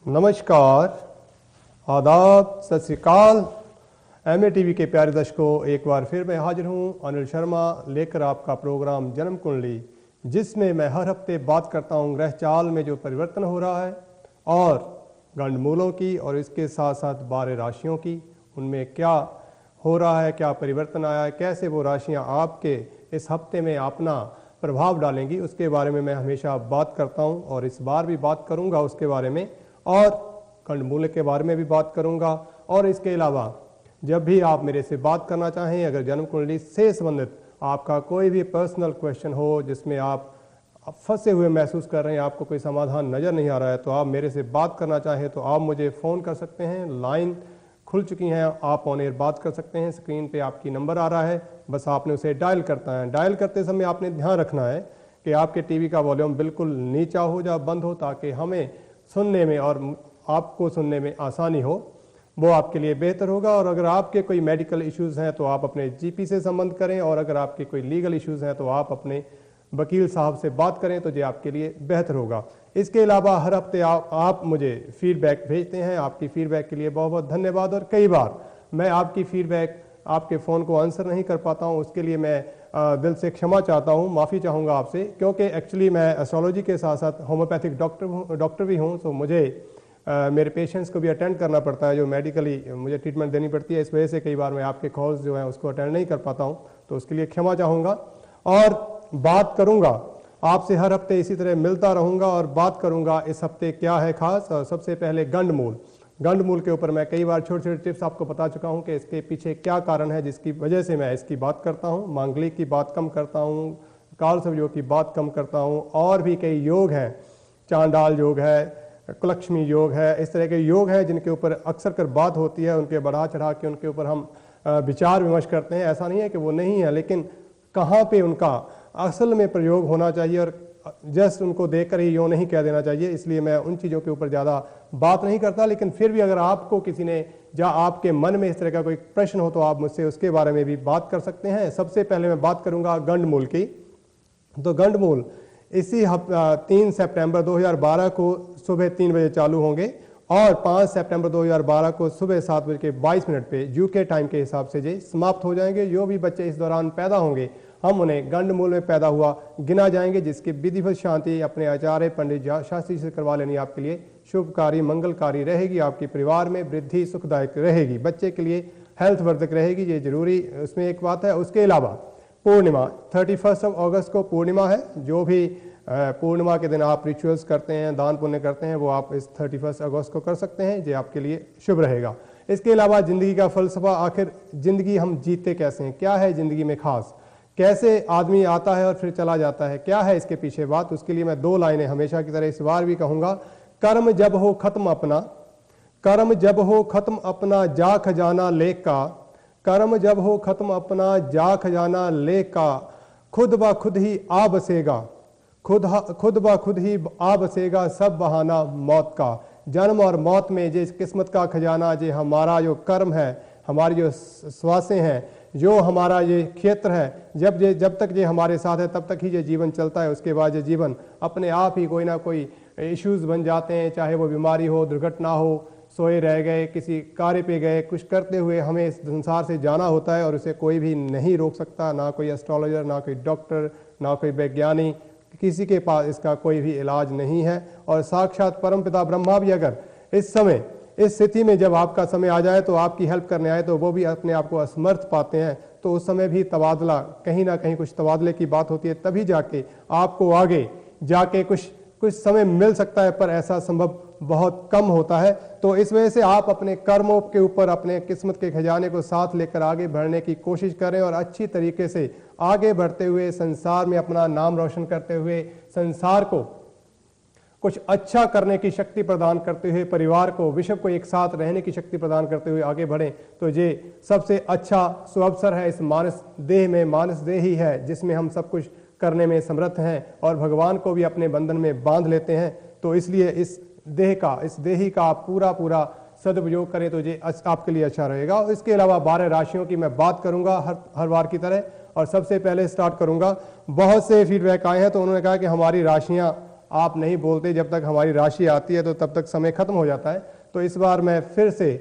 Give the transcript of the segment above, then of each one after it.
नमस्कार, आदाब, सत श्री अकाल। एमए टीवी के प्यारे दर्शकों, एक बार फिर मैं हाजिर हूँ अनिल शर्मा लेकर आपका प्रोग्राम जन्म कुंडली, जिसमें मैं हर हफ्ते बात करता हूँ ग्रह चाल में जो परिवर्तन हो रहा है और गंडमूलों की, और इसके साथ साथ 12 राशियों की, उनमें क्या हो रहा है, क्या परिवर्तन आया है, कैसे वो राशियाँ आपके इस हफ्ते में अपना प्रभाव डालेंगी, उसके बारे में मैं हमेशा बात करता हूँ और इस बार भी बात करूँगा उसके बारे में, और गंडमूल के बारे में भी बात करूंगा। और इसके अलावा जब भी आप मेरे से बात करना चाहें, अगर जन्म कुंडली से संबंधित आपका कोई भी पर्सनल क्वेश्चन हो जिसमें आप फंसे हुए महसूस कर रहे हैं, आपको कोई समाधान नज़र नहीं आ रहा है, तो आप मेरे से बात करना चाहें तो आप मुझे फ़ोन कर सकते हैं। लाइन खुल चुकी हैं, आप ऑन एयर बात कर सकते हैं। स्क्रीन पे आपकी नंबर आ रहा है, बस आपने उसे डायल करता है। डायल करते समय आपने ध्यान रखना है कि आपके टीवी का वॉल्यूम बिल्कुल नीचा हो या बंद हो, ताकि हमें सुनने में और आपको सुनने में आसानी हो, वो आपके लिए बेहतर होगा। और अगर आपके कोई मेडिकल इश्यूज़ हैं तो आप अपने जीपी से संबंध करें, और अगर आपके कोई लीगल इश्यूज़ हैं तो आप अपने वकील साहब से बात करें, तो ये आपके लिए बेहतर होगा। इसके अलावा हर हफ्ते आप मुझे फीडबैक भेजते हैं। आपकी फीडबैक के लिए बहुत बहुत धन्यवाद। और कई बार मैं आपकी फीडबैक, आपके फ़ोन को आंसर नहीं कर पाता हूँ, उसके लिए मैं दिल से क्षमा चाहता हूँ, माफ़ी चाहूँगा आपसे, क्योंकि एक्चुअली मैं एस्ट्रोलॉजी के साथ साथ होम्योपैथिक डॉक्टर भी हूँ। तो मुझे मेरे पेशेंट्स को भी अटेंड करना पड़ता है, जो मेडिकली मुझे ट्रीटमेंट देनी पड़ती है। इस वजह से कई बार मैं आपके कॉल्स जो हैं उसको अटेंड नहीं कर पाता हूँ, तो उसके लिए क्षमा चाहूँगा। और बात करूँगा आपसे हर हफ्ते, इसी तरह मिलता रहूँगा और बात करूँगा इस हफ्ते क्या है खास। और सबसे पहले गंडमूल के ऊपर मैं कई बार छोटे छोटे टिप्स आपको बता चुका हूं कि इसके पीछे क्या कारण है जिसकी वजह से मैं इसकी बात करता हूं। मांगलिक की बात कम करता हूं, काल सर्वयोग की बात कम करता हूं, और भी कई योग हैं, चांडाल योग है, कुलक्ष्मी योग है, इस तरह के योग हैं जिनके ऊपर अक्सर कर बात होती है। उनके बढ़ा चढ़ा के उनके ऊपर हम विचार विमर्श करते हैं। ऐसा नहीं है कि वो नहीं है, लेकिन कहाँ पे उनका असल में प्रयोग होना चाहिए, और जस्ट उनको देखकर ही यूँ नहीं कह देना चाहिए। इसलिए मैं उन चीज़ों के ऊपर ज़्यादा बात नहीं करता। लेकिन फिर भी अगर आपको किसी ने या आपके मन में इस तरह का कोई प्रश्न हो तो आप मुझसे उसके बारे में भी बात कर सकते हैं। सबसे पहले मैं बात करूंगा गंडमूल की। तो गंडमूल इसी 3 सितंबर 2012 को सुबह 3 बजे चालू होंगे, और 5 सितंबर 2012 को सुबह 7:22 पे यूके टाइम के हिसाब से ये समाप्त हो जाएंगे। जो भी बच्चे इस दौरान पैदा होंगे, हम उन्हें गंडमूल में पैदा हुआ गिना जाएंगे, जिसकी विधिवत शांति अपने आचार्य पंडित शास्त्री से करवा लेनी आपके लिए शुभकारी मंगलकारी रहेगी। आपके परिवार में वृद्धि सुखदायक रहेगी, बच्चे के लिए हेल्थ वर्धक रहेगी, ये जरूरी उसमें एक बात है। उसके अलावा पूर्णिमा 31 अगस्त को पूर्णिमा है। जो भी पूर्णिमा के दिन आप रिचुअल्स करते हैं, दान पुण्य करते हैं, वो आप इस 31 अगस्त को कर सकते हैं, ये आपके लिए शुभ रहेगा। इसके अलावा ज़िंदगी का फलसफा, आखिर ज़िंदगी हम जीते कैसे हैं, क्या है ज़िंदगी में खास, कैसे आदमी आता है और फिर चला जाता है, क्या है इसके पीछे बात, उसके लिए मैं 2 लाइनें हमेशा की तरह इस बार भी कहूँगा। कर्म जब हो खत्म अपना, कर्म जब हो खत्म अपना जा खजाना लेख का, कर्म जब हो खत्म अपना जा खजाना लेख का, खुद ब खुद ही आ बसेगा, खुद ब खुद ही आ बसेगा सब बहाना मौत का। जन्म और मौत में जिस किस्मत का खजाना, जो हमारा जो कर्म है, हमारी जो श्वासें हैं, जो हमारा ये क्षेत्र है, जब तक ये हमारे साथ है तब तक ही ये जीवन चलता है। उसके बाद ये जीवन अपने आप ही कोई ना कोई इश्यूज़ बन जाते हैं, चाहे वो बीमारी हो, दुर्घटना हो, सोए रह गए, किसी कार्य पे गए, कुछ करते हुए हमें इस संसार से जाना होता है, और उसे कोई भी नहीं रोक सकता, ना कोई एस्ट्रोलॉजर, ना कोई डॉक्टर, ना कोई वैज्ञानिक, किसी के पास इसका कोई भी इलाज नहीं है। और साक्षात परमपिता ब्रह्मा भी अगर इस समय, इस स्थिति में जब आपका समय आ जाए तो आपकी हेल्प करने आए, तो वो भी अपने आप को असमर्थ पाते हैं, तो उस समय भी तबादला, कहीं ना कहीं कुछ तबादले की बात होती है, तभी जाके आपको आगे जाके कुछ समय मिल सकता है, पर ऐसा संभव बहुत कम होता है। तो इस वजह से आप अपने कर्मों के ऊपर, अपने किस्मत के खजाने को साथ लेकर आगे बढ़ने की कोशिश करें, और अच्छी तरीके से आगे बढ़ते हुए संसार में अपना नाम रोशन करते हुए, संसार को कुछ अच्छा करने की शक्ति प्रदान करते हुए, परिवार को, विश्व को एक साथ रहने की शक्ति प्रदान करते हुए आगे बढ़ें, तो ये सबसे अच्छा सुअवसर है इस मानस देह में। मानस देह ही है जिसमें हम सब कुछ करने में समर्थ हैं, और भगवान को भी अपने बंधन में बांध लेते हैं। तो इसलिए इस देही का आप पूरा सदुपयोग करें तो ये आपके लिए अच्छा रहेगा। और इसके अलावा 12 राशियों की मैं बात करूंगा हर बार की तरह। और सबसे पहले स्टार्ट करूंगा, बहुत से फीडबैक आए हैं, तो उन्होंने कहा कि हमारी राशियां आप नहीं बोलते, जब तक हमारी राशि आती है तो तब तक समय खत्म हो जाता है। तो इस बार मैं फिर से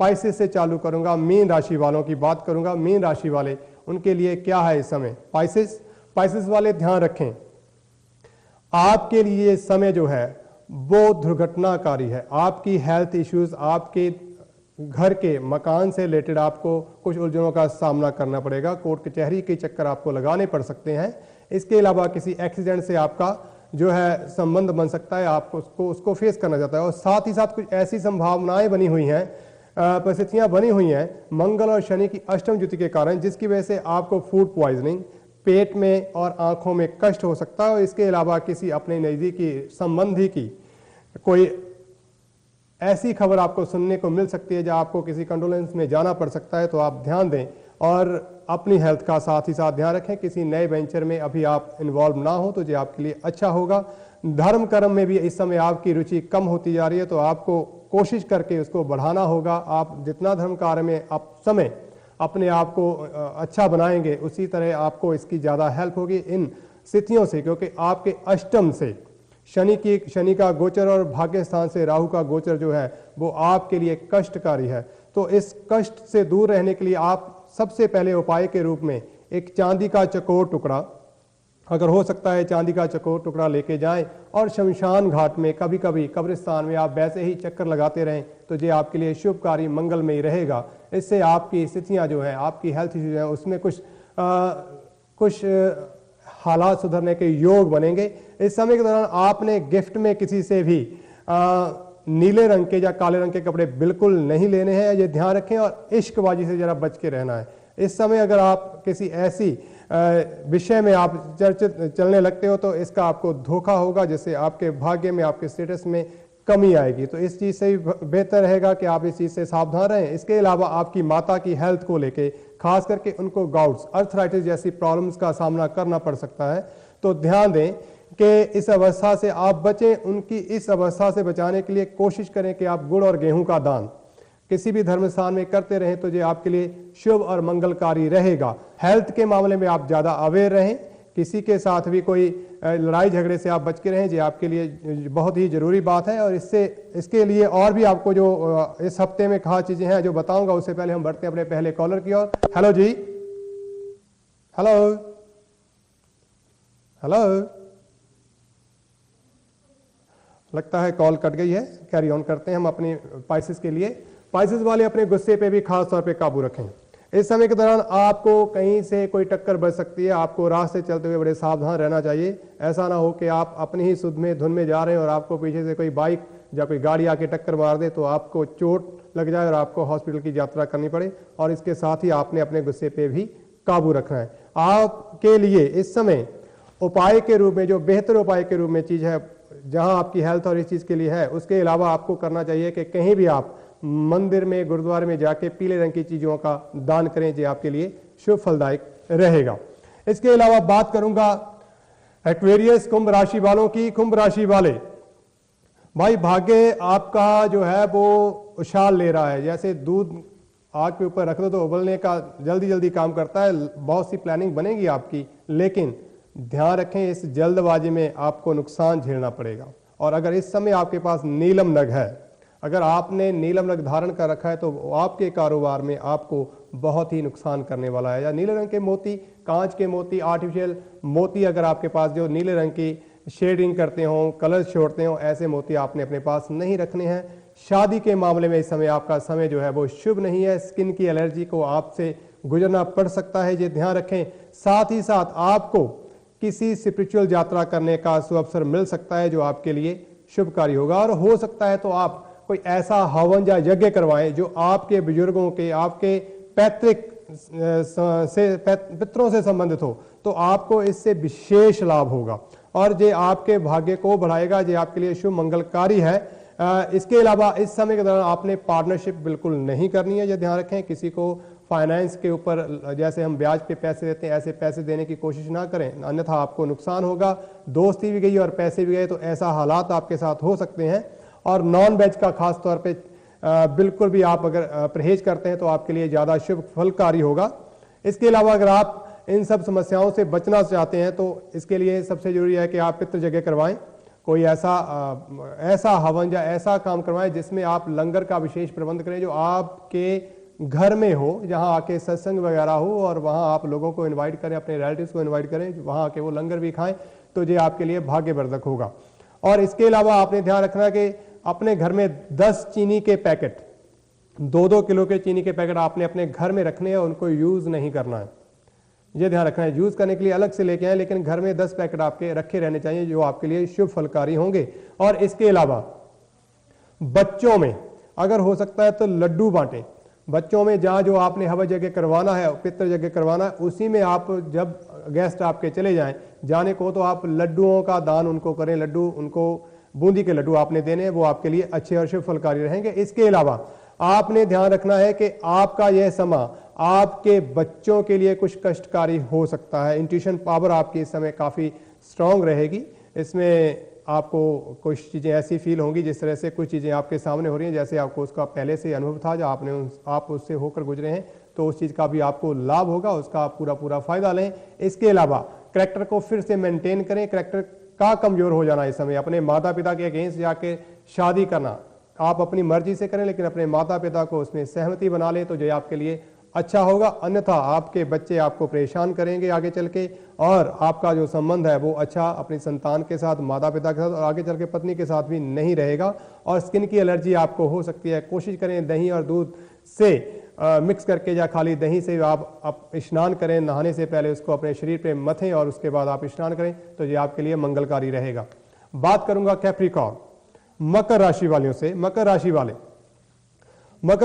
पाइसेस से चालू करूंगा, मीन राशि वालों की बात करूंगा। मीन राशि वाले, उनके लिए क्या है इस समय? पाइसेस वाले ध्यान रखें, आपके लिए समय जो है वो दुर्घटनाकारी है। आपकी हेल्थ इश्यूज, आपके घर के मकान से रिलेटेड आपको कुछ उलझनों का सामना करना पड़ेगा। कोर्ट कचहरी के चक्कर आपको लगाने पड़ सकते हैं। इसके अलावा किसी एक्सीडेंट से आपका जो है संबंध बन सकता है, आपको उसको फेस करना चाहता है। और साथ ही साथ कुछ ऐसी संभावनाएं बनी हुई हैं, परिस्थितियां बनी हुई हैं मंगल और शनि की अष्टम युति के कारण, जिसकी वजह से आपको फूड पॉइजनिंग, पेट में और आंखों में कष्ट हो सकता है। और इसके अलावा किसी अपने नज़दीकी संबंधी की कोई ऐसी खबर आपको सुनने को मिल सकती है जहां आपको किसी कंडोलेंस में जाना पड़ सकता है। तो आप ध्यान दें और अपनी हेल्थ का साथ ही साथ ध्यान रखें। किसी नए वेंचर में अभी आप इन्वॉल्व ना हो तो ये आपके लिए अच्छा होगा। धर्म कर्म में भी इस समय आपकी रुचि कम होती जा रही है, तो आपको कोशिश करके उसको बढ़ाना होगा। आप जितना धर्म कार्य में आप समय अपने आप को अच्छा बनाएंगे, उसी तरह आपको इसकी ज़्यादा हेल्प होगी इन स्थितियों से, क्योंकि आपके अष्टम से शनि का गोचर और भाग्य स्थान से राहु का गोचर जो है वो आपके लिए कष्टकारी है। तो इस कष्ट से दूर रहने के लिए आप सबसे पहले उपाय के रूप में एक चांदी का चकोर टुकड़ा, अगर हो सकता है चांदी का चकोर टुकड़ा लेके जाएं और शमशान घाट में, कभी कभी कब्रिस्तान में आप वैसे ही चक्कर लगाते रहें, तो ये आपके लिए शुभकारी मंगलमय रहेगा। इससे आपकी स्थितियां जो है, आपकी हेल्थ इश्यूज है, उसमें कुछ हालात सुधरने के योग बनेंगे। इस समय के दौरान आपने गिफ्ट में किसी से भी नीले रंग के या काले रंग के कपड़े बिल्कुल नहीं लेने हैं, ये ध्यान रखें। और इश्कबाजी से जरा बच के रहना है। इस समय अगर आप किसी ऐसी विषय में आप चलने लगते हो तो इसका आपको धोखा होगा, जिससे आपके भाग्य में, आपके स्टेटस में कमी आएगी। तो इस चीज़ से बेहतर रहेगा कि आप इस चीज़ से सावधान रहें। इसके अलावा आपकी माता की हेल्थ को लेके, खास करके उनको गाउट्स, अर्थराइटिस जैसी प्रॉब्लम्स का सामना करना पड़ सकता है। तो ध्यान दें कि इस अवस्था से आप बचें। उनकी इस अवस्था से बचाने के लिए कोशिश करें कि आप गुड़ और गेहूं का दान किसी भी धर्म स्थान में करते रहें, तो ये आपके लिए शुभ और मंगलकारी रहेगा। हेल्थ के मामले में आप ज़्यादा अवेयर रहें। किसी के साथ भी कोई लड़ाई झगड़े से आप बच के रहें, ये आपके लिए बहुत ही जरूरी बात है। और इसके लिए और भी आपको जो इस हफ्ते में खास चीज़ें हैं जो बताऊंगा, उससे पहले हम बढ़ते हैं अपने पहले कॉलर की ओर। हेलो जी, हेलो हेलो, लगता है कॉल कट गई है। कैरी ऑन करते हैं हम अपनी पाइसेस के लिए। पाइसेस वाले अपने गुस्से पे भी खास तौर पे काबू रखें। इस समय के दौरान आपको कहीं से कोई टक्कर बच सकती है। आपको रास्ते चलते हुए बड़े सावधान रहना चाहिए। ऐसा ना हो कि आप अपनी ही सुध में धुन में जा रहे हैं और आपको पीछे से कोई बाइक या कोई गाड़ी आके टक्कर मार दे तो आपको चोट लग जाए और आपको हॉस्पिटल की यात्रा करनी पड़े। और इसके साथ ही आपने अपने गुस्से पे भी काबू रखना है। आपके लिए इस समय उपाय के रूप में, जो बेहतर उपाय के रूप में चीज़ है, जहां आपकी हेल्थ और इस चीज़ के लिए है, उसके अलावा आपको करना चाहिए कि कहीं भी आप मंदिर में, गुरुद्वारे में जाके पीले रंग की चीज़ों का दान करें, जो आपके लिए शुभ फलदायक रहेगा। इसके अलावा बात करूंगा एक्वेरियस कुंभ राशि वालों की। कुंभ राशि वाले भाई, भाग्य आपका जो है वो उछाल ले रहा है। जैसे दूध आग के ऊपर रख दो तो उबलने का जल्दी जल्दी काम करता है। बहुत सी प्लानिंग बनेगी आपकी, लेकिन ध्यान रखें इस जल्दबाजी में आपको नुकसान झेलना पड़ेगा। और अगर इस समय आपके पास नीलम नग है, अगर आपने नीलम रंग धारण कर रखा है, तो आपके कारोबार में आपको बहुत ही नुकसान करने वाला है। या नीले रंग के मोती, कांच के मोती, आर्टिफिशियल मोती अगर आपके पास जो नीले रंग की शेडिंग करते हो, कलर छोड़ते हो, ऐसे मोती आपने अपने पास नहीं रखने हैं। शादी के मामले में इस समय आपका समय जो है वो शुभ नहीं है। स्किन की एलर्जी को आपसे गुजरना पड़ सकता है, ये ध्यान रखें। साथ ही साथ आपको किसी स्पिरिचुअल यात्रा करने का सुअवसर मिल सकता है जो आपके लिए शुभकारी होगा। और हो सकता है तो आप कोई ऐसा हवन या यज्ञ करवाएं जो आपके बुजुर्गों के, आपके पैतृक पितरों से संबंधित हो, तो आपको इससे विशेष लाभ होगा और ये आपके भाग्य को बढ़ाएगा। ये आपके लिए शुभ मंगलकारी है। इसके अलावा इस समय के दौरान आपने पार्टनरशिप बिल्कुल नहीं करनी है, ये ध्यान रखें। किसी को फाइनेंस के ऊपर, जैसे हम ब्याज पे पैसे देते हैं, ऐसे पैसे देने की कोशिश ना करें, अन्यथा आपको नुकसान होगा। दोस्ती भी गई और पैसे भी गए, तो ऐसा हालात आपके साथ हो सकते हैं। और नॉन वेज का खास तौर पे बिल्कुल भी आप अगर परहेज करते हैं तो आपके लिए ज़्यादा शुभ फलकारी होगा। इसके अलावा अगर आप इन सब समस्याओं से बचना चाहते हैं तो इसके लिए सबसे जरूरी है कि आप पितृ यज्ञ करवाएं। कोई ऐसा हवन या ऐसा काम करवाएं जिसमें आप लंगर का विशेष प्रबंध करें, जो आपके घर में हो, जहां आके सत्संग वगैरह हो और वहां आप लोगों को इनवाइट करें, अपने रिलेटिव्स को इनवाइट करें, वहां आके वो लंगर भी खाएं, तो ये आपके लिए भाग्यवर्धक होगा। और इसके अलावा आपने ध्यान रखना कि अपने घर में 10 चीनी के पैकेट, 2-2 किलो के चीनी के पैकेट आपने अपने घर में रखने हैं, उनको यूज नहीं करना है। ये ध्यान रखना है, यूज करने के लिए अलग से लेके आए, लेकिन घर में 10 पैकेट आपके रखे रहने चाहिए, जो आपके लिए शुभ फलकारी होंगे। और इसके अलावा बच्चों में अगर हो सकता है तो लड्डू बांटे। बच्चों में जहाँ जो आपने हवन यज्ञ करवाना है, पितृ यज्ञ करवाना है, उसी में आप जब गेस्ट आपके चले जाएं जाने को, तो आप लड्डुओं का दान उनको करें। लड्डू उनको बूंदी के लड्डू आपने देने हैं, वो आपके लिए अच्छे और शुभ फलकारी रहेंगे। इसके अलावा आपने ध्यान रखना है कि आपका यह समय आपके बच्चों के लिए कुछ कष्टकारी हो सकता है। इंट्यूशन पावर आपकी इस समय काफ़ी स्ट्रांग रहेगी। इसमें आपको कुछ चीज़ें ऐसी फील होंगी जिस तरह से कुछ चीज़ें आपके सामने हो रही हैं, जैसे आपको उसका पहले से अनुभव था, जो आप उससे होकर गुजरे हैं, तो उस चीज़ का भी आपको लाभ होगा, उसका आप पूरा फ़ायदा लें। इसके अलावा करैक्टर को फिर से मेंटेन करें। करैक्टर का कमज़ोर हो जाना इस समय, अपने माता पिता के अगेंस्ट जाके शादी करना आप अपनी मर्जी से करें, लेकिन अपने माता पिता को उसमें सहमति बना लें, तो जो आपके लिए अच्छा होगा। अन्यथा आपके बच्चे आपको परेशान करेंगे आगे चल के, और आपका जो संबंध है वो अच्छा अपनी संतान के साथ, माता पिता के साथ और आगे चल के पत्नी के साथ भी नहीं रहेगा। और स्किन की एलर्जी आपको हो सकती है। कोशिश करें दही और दूध से मिक्स करके, या खाली दही से आप स्नान करें, नहाने से पहले उसको अपने शरीर पे मथें और उसके बाद आप स्नान करें, तो ये आपके लिए मंगलकारी रहेगा। बात करूंगा कैप्रिकॉर्न, मकर राशि वालों से। मकर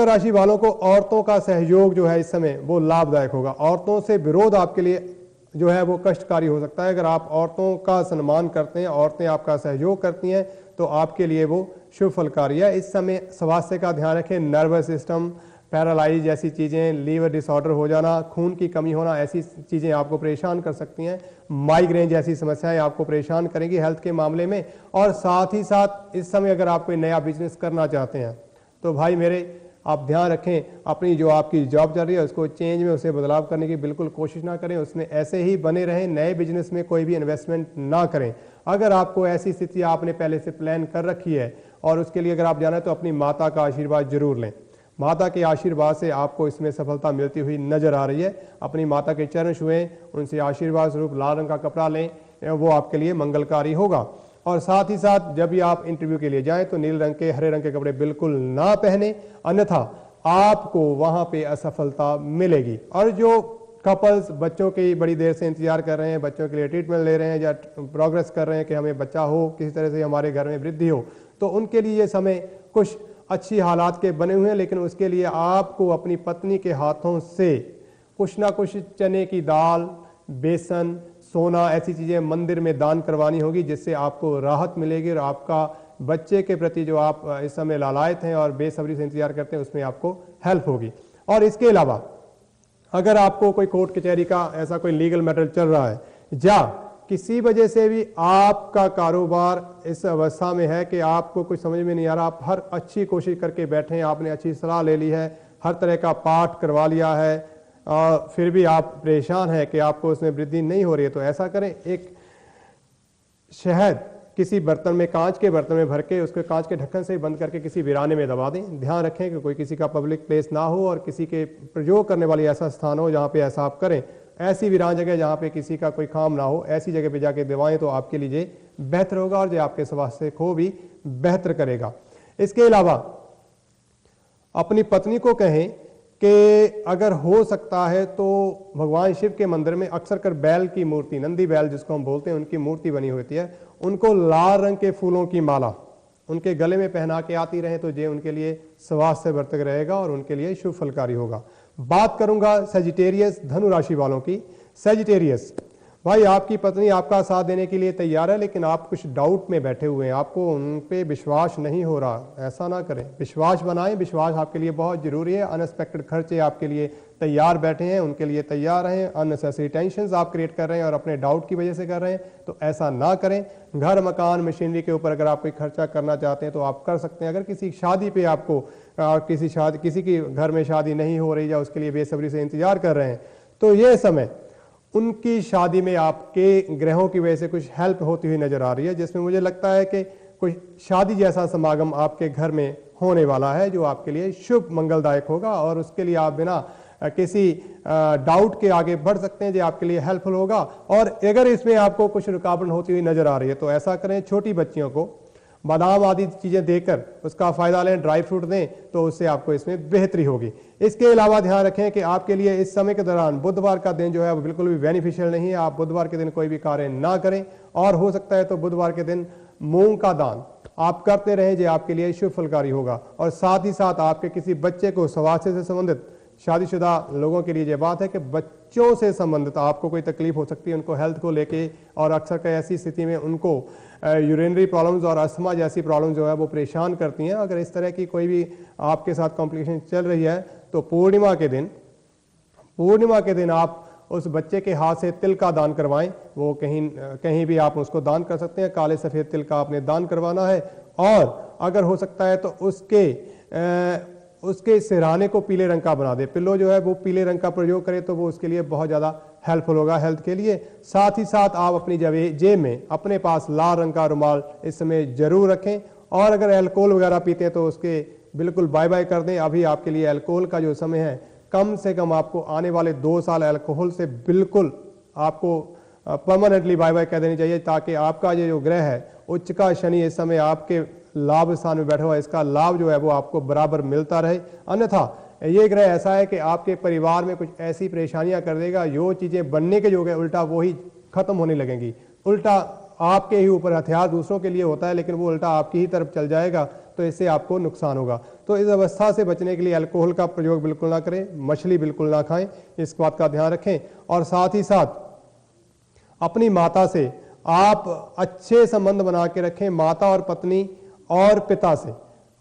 राशि वालों को औरतों का सहयोग जो है इस समय वो लाभदायक होगा। औरतों से विरोध आपके लिए जो है वो कष्टकारी हो सकता है। अगर आप औरतों का सम्मान करते हैं, औरतें आपका सहयोग करती हैं, तो आपके लिए वो शुभ फलकारी है। इस समय स्वास्थ्य का ध्यान रखें। नर्वस सिस्टम, पैरालाइज जैसी चीज़ें, लीवर डिसऑर्डर हो जाना, खून की कमी होना, ऐसी चीज़ें आपको परेशान कर सकती हैं। माइग्रेन जैसी समस्याएं आपको परेशान करेंगी हेल्थ के मामले में। और साथ ही साथ इस समय अगर आप कोई नया बिजनेस करना चाहते हैं, तो भाई मेरे आप ध्यान रखें, अपनी जो आपकी जॉब चल रही है उसको चेंज में, उसे बदलाव करने की बिल्कुल कोशिश ना करें, उसमें ऐसे ही बने रहें। नए बिजनेस में कोई भी इन्वेस्टमेंट ना करें। अगर आपको ऐसी स्थिति आपने पहले से प्लान कर रखी है और उसके लिए अगर आप जाना है, तो अपनी माता का आशीर्वाद जरूर लें। माता के आशीर्वाद से आपको इसमें सफलता मिलती हुई नजर आ रही है। अपनी माता के चरण छुएं, उनसे आशीर्वाद स्वरूप लाल रंग का कपड़ा लें, वो आपके लिए मंगलकारी होगा। और साथ ही साथ जब भी आप इंटरव्यू के लिए जाएं, तो नील रंग के, हरे रंग के कपड़े बिल्कुल ना पहने, अन्यथा आपको वहां पे असफलता मिलेगी। और जो कपल्स बच्चों की बड़ी देर से इंतजार कर रहे हैं, बच्चों के लिए ट्रीटमेंट ले रहे हैं या प्रोग्रेस कर रहे हैं कि हमें बच्चा हो, किसी तरह से हमारे घर में वृद्धि हो, तो उनके लिए ये समय कुछ अच्छी हालात के बने हुए हैं। लेकिन उसके लिए आपको अपनी पत्नी के हाथों से कुछ ना कुछ चने की दाल, बेसन, सोना, ऐसी चीज़ें मंदिर में दान करवानी होगी, जिससे आपको राहत मिलेगी और आपका बच्चे के प्रति जो आप इस समय लालायत हैं और बेसब्री से इंतजार करते हैं, उसमें आपको हेल्प होगी। और इसके अलावा अगर आपको कोई कोर्ट कचहरी का ऐसा कोई लीगल मैटर चल रहा है, या किसी वजह से भी आपका कारोबार इस अवस्था में है कि आपको कुछ समझ में नहीं आ रहा, आप हर अच्छी कोशिश करके बैठे हैं, आपने अच्छी सलाह ले ली है, हर तरह का पाठ करवा लिया है, फिर भी आप परेशान हैं कि आपको उसमें वृद्धि नहीं हो रही है, तो ऐसा करें, एक शहद किसी बर्तन में, कांच के बर्तन में भर के उसके कांच के ढक्कन से बंद करके किसी वीराने में दबा दें। ध्यान रखें कि कोई किसी का पब्लिक प्लेस ना हो और किसी के प्रयोग करने वाली ऐसा स्थान हो जहाँ पे ऐसा आप करें। ऐसी वीरान जगह जहाँ पे किसी का कोई काम ना हो, ऐसी जगह पे जाके दबाएं, तो आपके लिए बेहतर होगा और जो आपके स्वास्थ्य को भी बेहतर करेगा। इसके अलावा अपनी पत्नी को कहें कि अगर हो सकता है तो भगवान शिव के मंदिर में अक्सर कर बैल की मूर्ति, नंदी बैल जिसको हम बोलते हैं, उनकी मूर्ति बनी होती है, उनको लाल रंग के फूलों की माला उनके गले में पहना के आती रहे, तो ये उनके लिए स्वास्थ्य वर्धक रहेगा और उनके लिए शुभ फलकारी होगा। बात करूंगा सेजिटेरियस, धनु राशि वालों की। सेजिटेरियस भाई, आपकी पत्नी आपका साथ देने के लिए तैयार है, लेकिन आप कुछ डाउट में बैठे हुए हैं, आपको उन पे विश्वास नहीं हो रहा। ऐसा ना करें, विश्वास बनाएं। विश्वास आपके लिए बहुत जरूरी है। अनएक्सपेक्टेड खर्चे आपके लिए तैयार बैठे हैं, उनके लिए तैयार रहें। अननेसेसरी टेंशन आप क्रिएट कर रहे हैं और अपने डाउट की वजह से कर रहे हैं, तो ऐसा ना करें। घर, मकान, मशीनरी के ऊपर अगर आप कोई खर्चा करना चाहते हैं तो आप कर सकते हैं। अगर किसी शादी पे आपको किसी की घर में शादी नहीं हो रही या उसके लिए बेसब्री से इंतजार कर रहे हैं, तो ये समय उनकी शादी में आपके ग्रहों की वजह से कुछ हेल्प होती हुई नजर आ रही है, जिसमें मुझे लगता है कि कुछ शादी जैसा समागम आपके घर में होने वाला है जो आपके लिए शुभ मंगलदायक होगा, और उसके लिए आप बिना किसी डाउट के आगे बढ़ सकते हैं जो आपके लिए हेल्पफुल होगा। और अगर इसमें आपको कुछ रुकावट होती हुई नजर आ रही है तो ऐसा करें, छोटी बच्चियों को बादाम आदि चीजें देकर उसका फायदा लें, ड्राई फ्रूट दें, तो उससे आपको इसमें बेहतरी होगी। इसके अलावा ध्यान रखें कि आपके लिए इस समय के दौरान बुधवार का दिन जो है वो बिल्कुल भी बेनिफिशियल नहीं है। आप बुधवार के दिन कोई भी कार्य ना करें, और हो सकता है तो बुधवार के दिन मूंग का दान आप करते रहें जो आपके लिए शुभ फलकारी होगा। और साथ ही साथ आपके किसी बच्चे को स्वास्थ्य से संबंधित, शादीशुदा लोगों के लिए ये बात है कि बच्चों से संबंधित आपको कोई तकलीफ हो सकती है उनको हेल्थ को लेके, और अक्सर कई ऐसी स्थिति में उनको यूरिनरी प्रॉब्लम्स और अस्थमा जैसी प्रॉब्लम जो है वो परेशान करती हैं। अगर इस तरह की कोई भी आपके साथ कॉम्प्लिकेशन चल रही है तो पूर्णिमा के दिन आप उस बच्चे के हाथ से तिल का दान करवाएं। वो कहीं भी आप उसको दान कर सकते हैं, काले सफ़ेद तिल का आपने दान करवाना है। और अगर हो सकता है तो उसके सिरहाने को पीले रंग का बना दे, पिल्लो जो है वो पीले रंग का प्रयोग करे तो वो उसके लिए बहुत ज़्यादा हेल्पफुल होगा हेल्थ के लिए। साथ ही साथ आप अपनी जेब में अपने पास लाल रंग का रुमाल इस समय जरूर रखें। और अगर अल्कोहल वगैरह पीते हैं तो उसके बिल्कुल बाय बाय कर दें। अभी आपके लिए अल्कोहल का जो समय है, कम से कम आपको आने वाले 2 साल अल्कोहल से बिल्कुल आपको परमानेंटली बाय बाय कर देनी चाहिए, ताकि आपका ये जो ग्रह है उच्च का शनि इस समय आपके लाभ स्थान में बैठा हुआ है, इसका लाभ जो है वो आपको बराबर मिलता रहे। अन्यथा ये ग्रह ऐसा है कि आपके परिवार में कुछ ऐसी परेशानियां कर देगा, जो चीजें बनने के योग है उल्टा वो ही खत्म होने लगेंगी। उल्टा आपके ही ऊपर हथियार दूसरों के लिए होता है, लेकिन वो उल्टा आपकी ही तरफ चल जाएगा, तो इससे आपको नुकसान होगा। तो इस अवस्था से बचने के लिए अल्कोहल का प्रयोग बिल्कुल ना करें, मछली बिल्कुल ना खाएं, इस बात का ध्यान रखें। और साथ ही साथ अपनी माता से आप अच्छे संबंध बना के रखें। माता और पत्नी और पिता से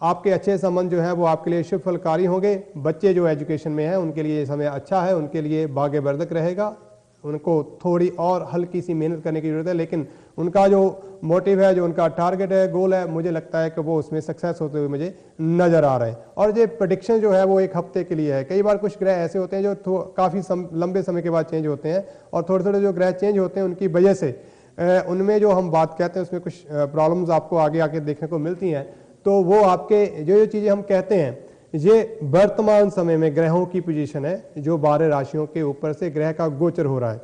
आपके अच्छे संबंध जो है वो आपके लिए शुभ फलकारी होंगे। बच्चे जो एजुकेशन में हैं उनके लिए ये समय अच्छा है, उनके लिए भाग्यवर्धक रहेगा। उनको थोड़ी और हल्की सी मेहनत करने की जरूरत है, लेकिन उनका जो मोटिव है, जो उनका टारगेट है, गोल है, मुझे लगता है कि वो उसमें सक्सेस होते हुए मुझे नजर आ रहे हैं। और ये प्रेडिक्शन जो है वो 1 हफ्ते के लिए है। कई बार कुछ ग्रह ऐसे होते हैं जो काफ़ी लंबे समय के बाद चेंज होते हैं, और थोड़े थोड़े जो ग्रह चेंज होते हैं उनकी वजह से उनमें जो हम बात कहते हैं उसमें कुछ प्रॉब्लम्स आपको आगे आके देखने को मिलती हैं। तो वो आपके जो चीज़ें हम कहते हैं, ये वर्तमान समय में ग्रहों की पोजीशन है जो 12 राशियों के ऊपर से ग्रह का गोचर हो रहा है।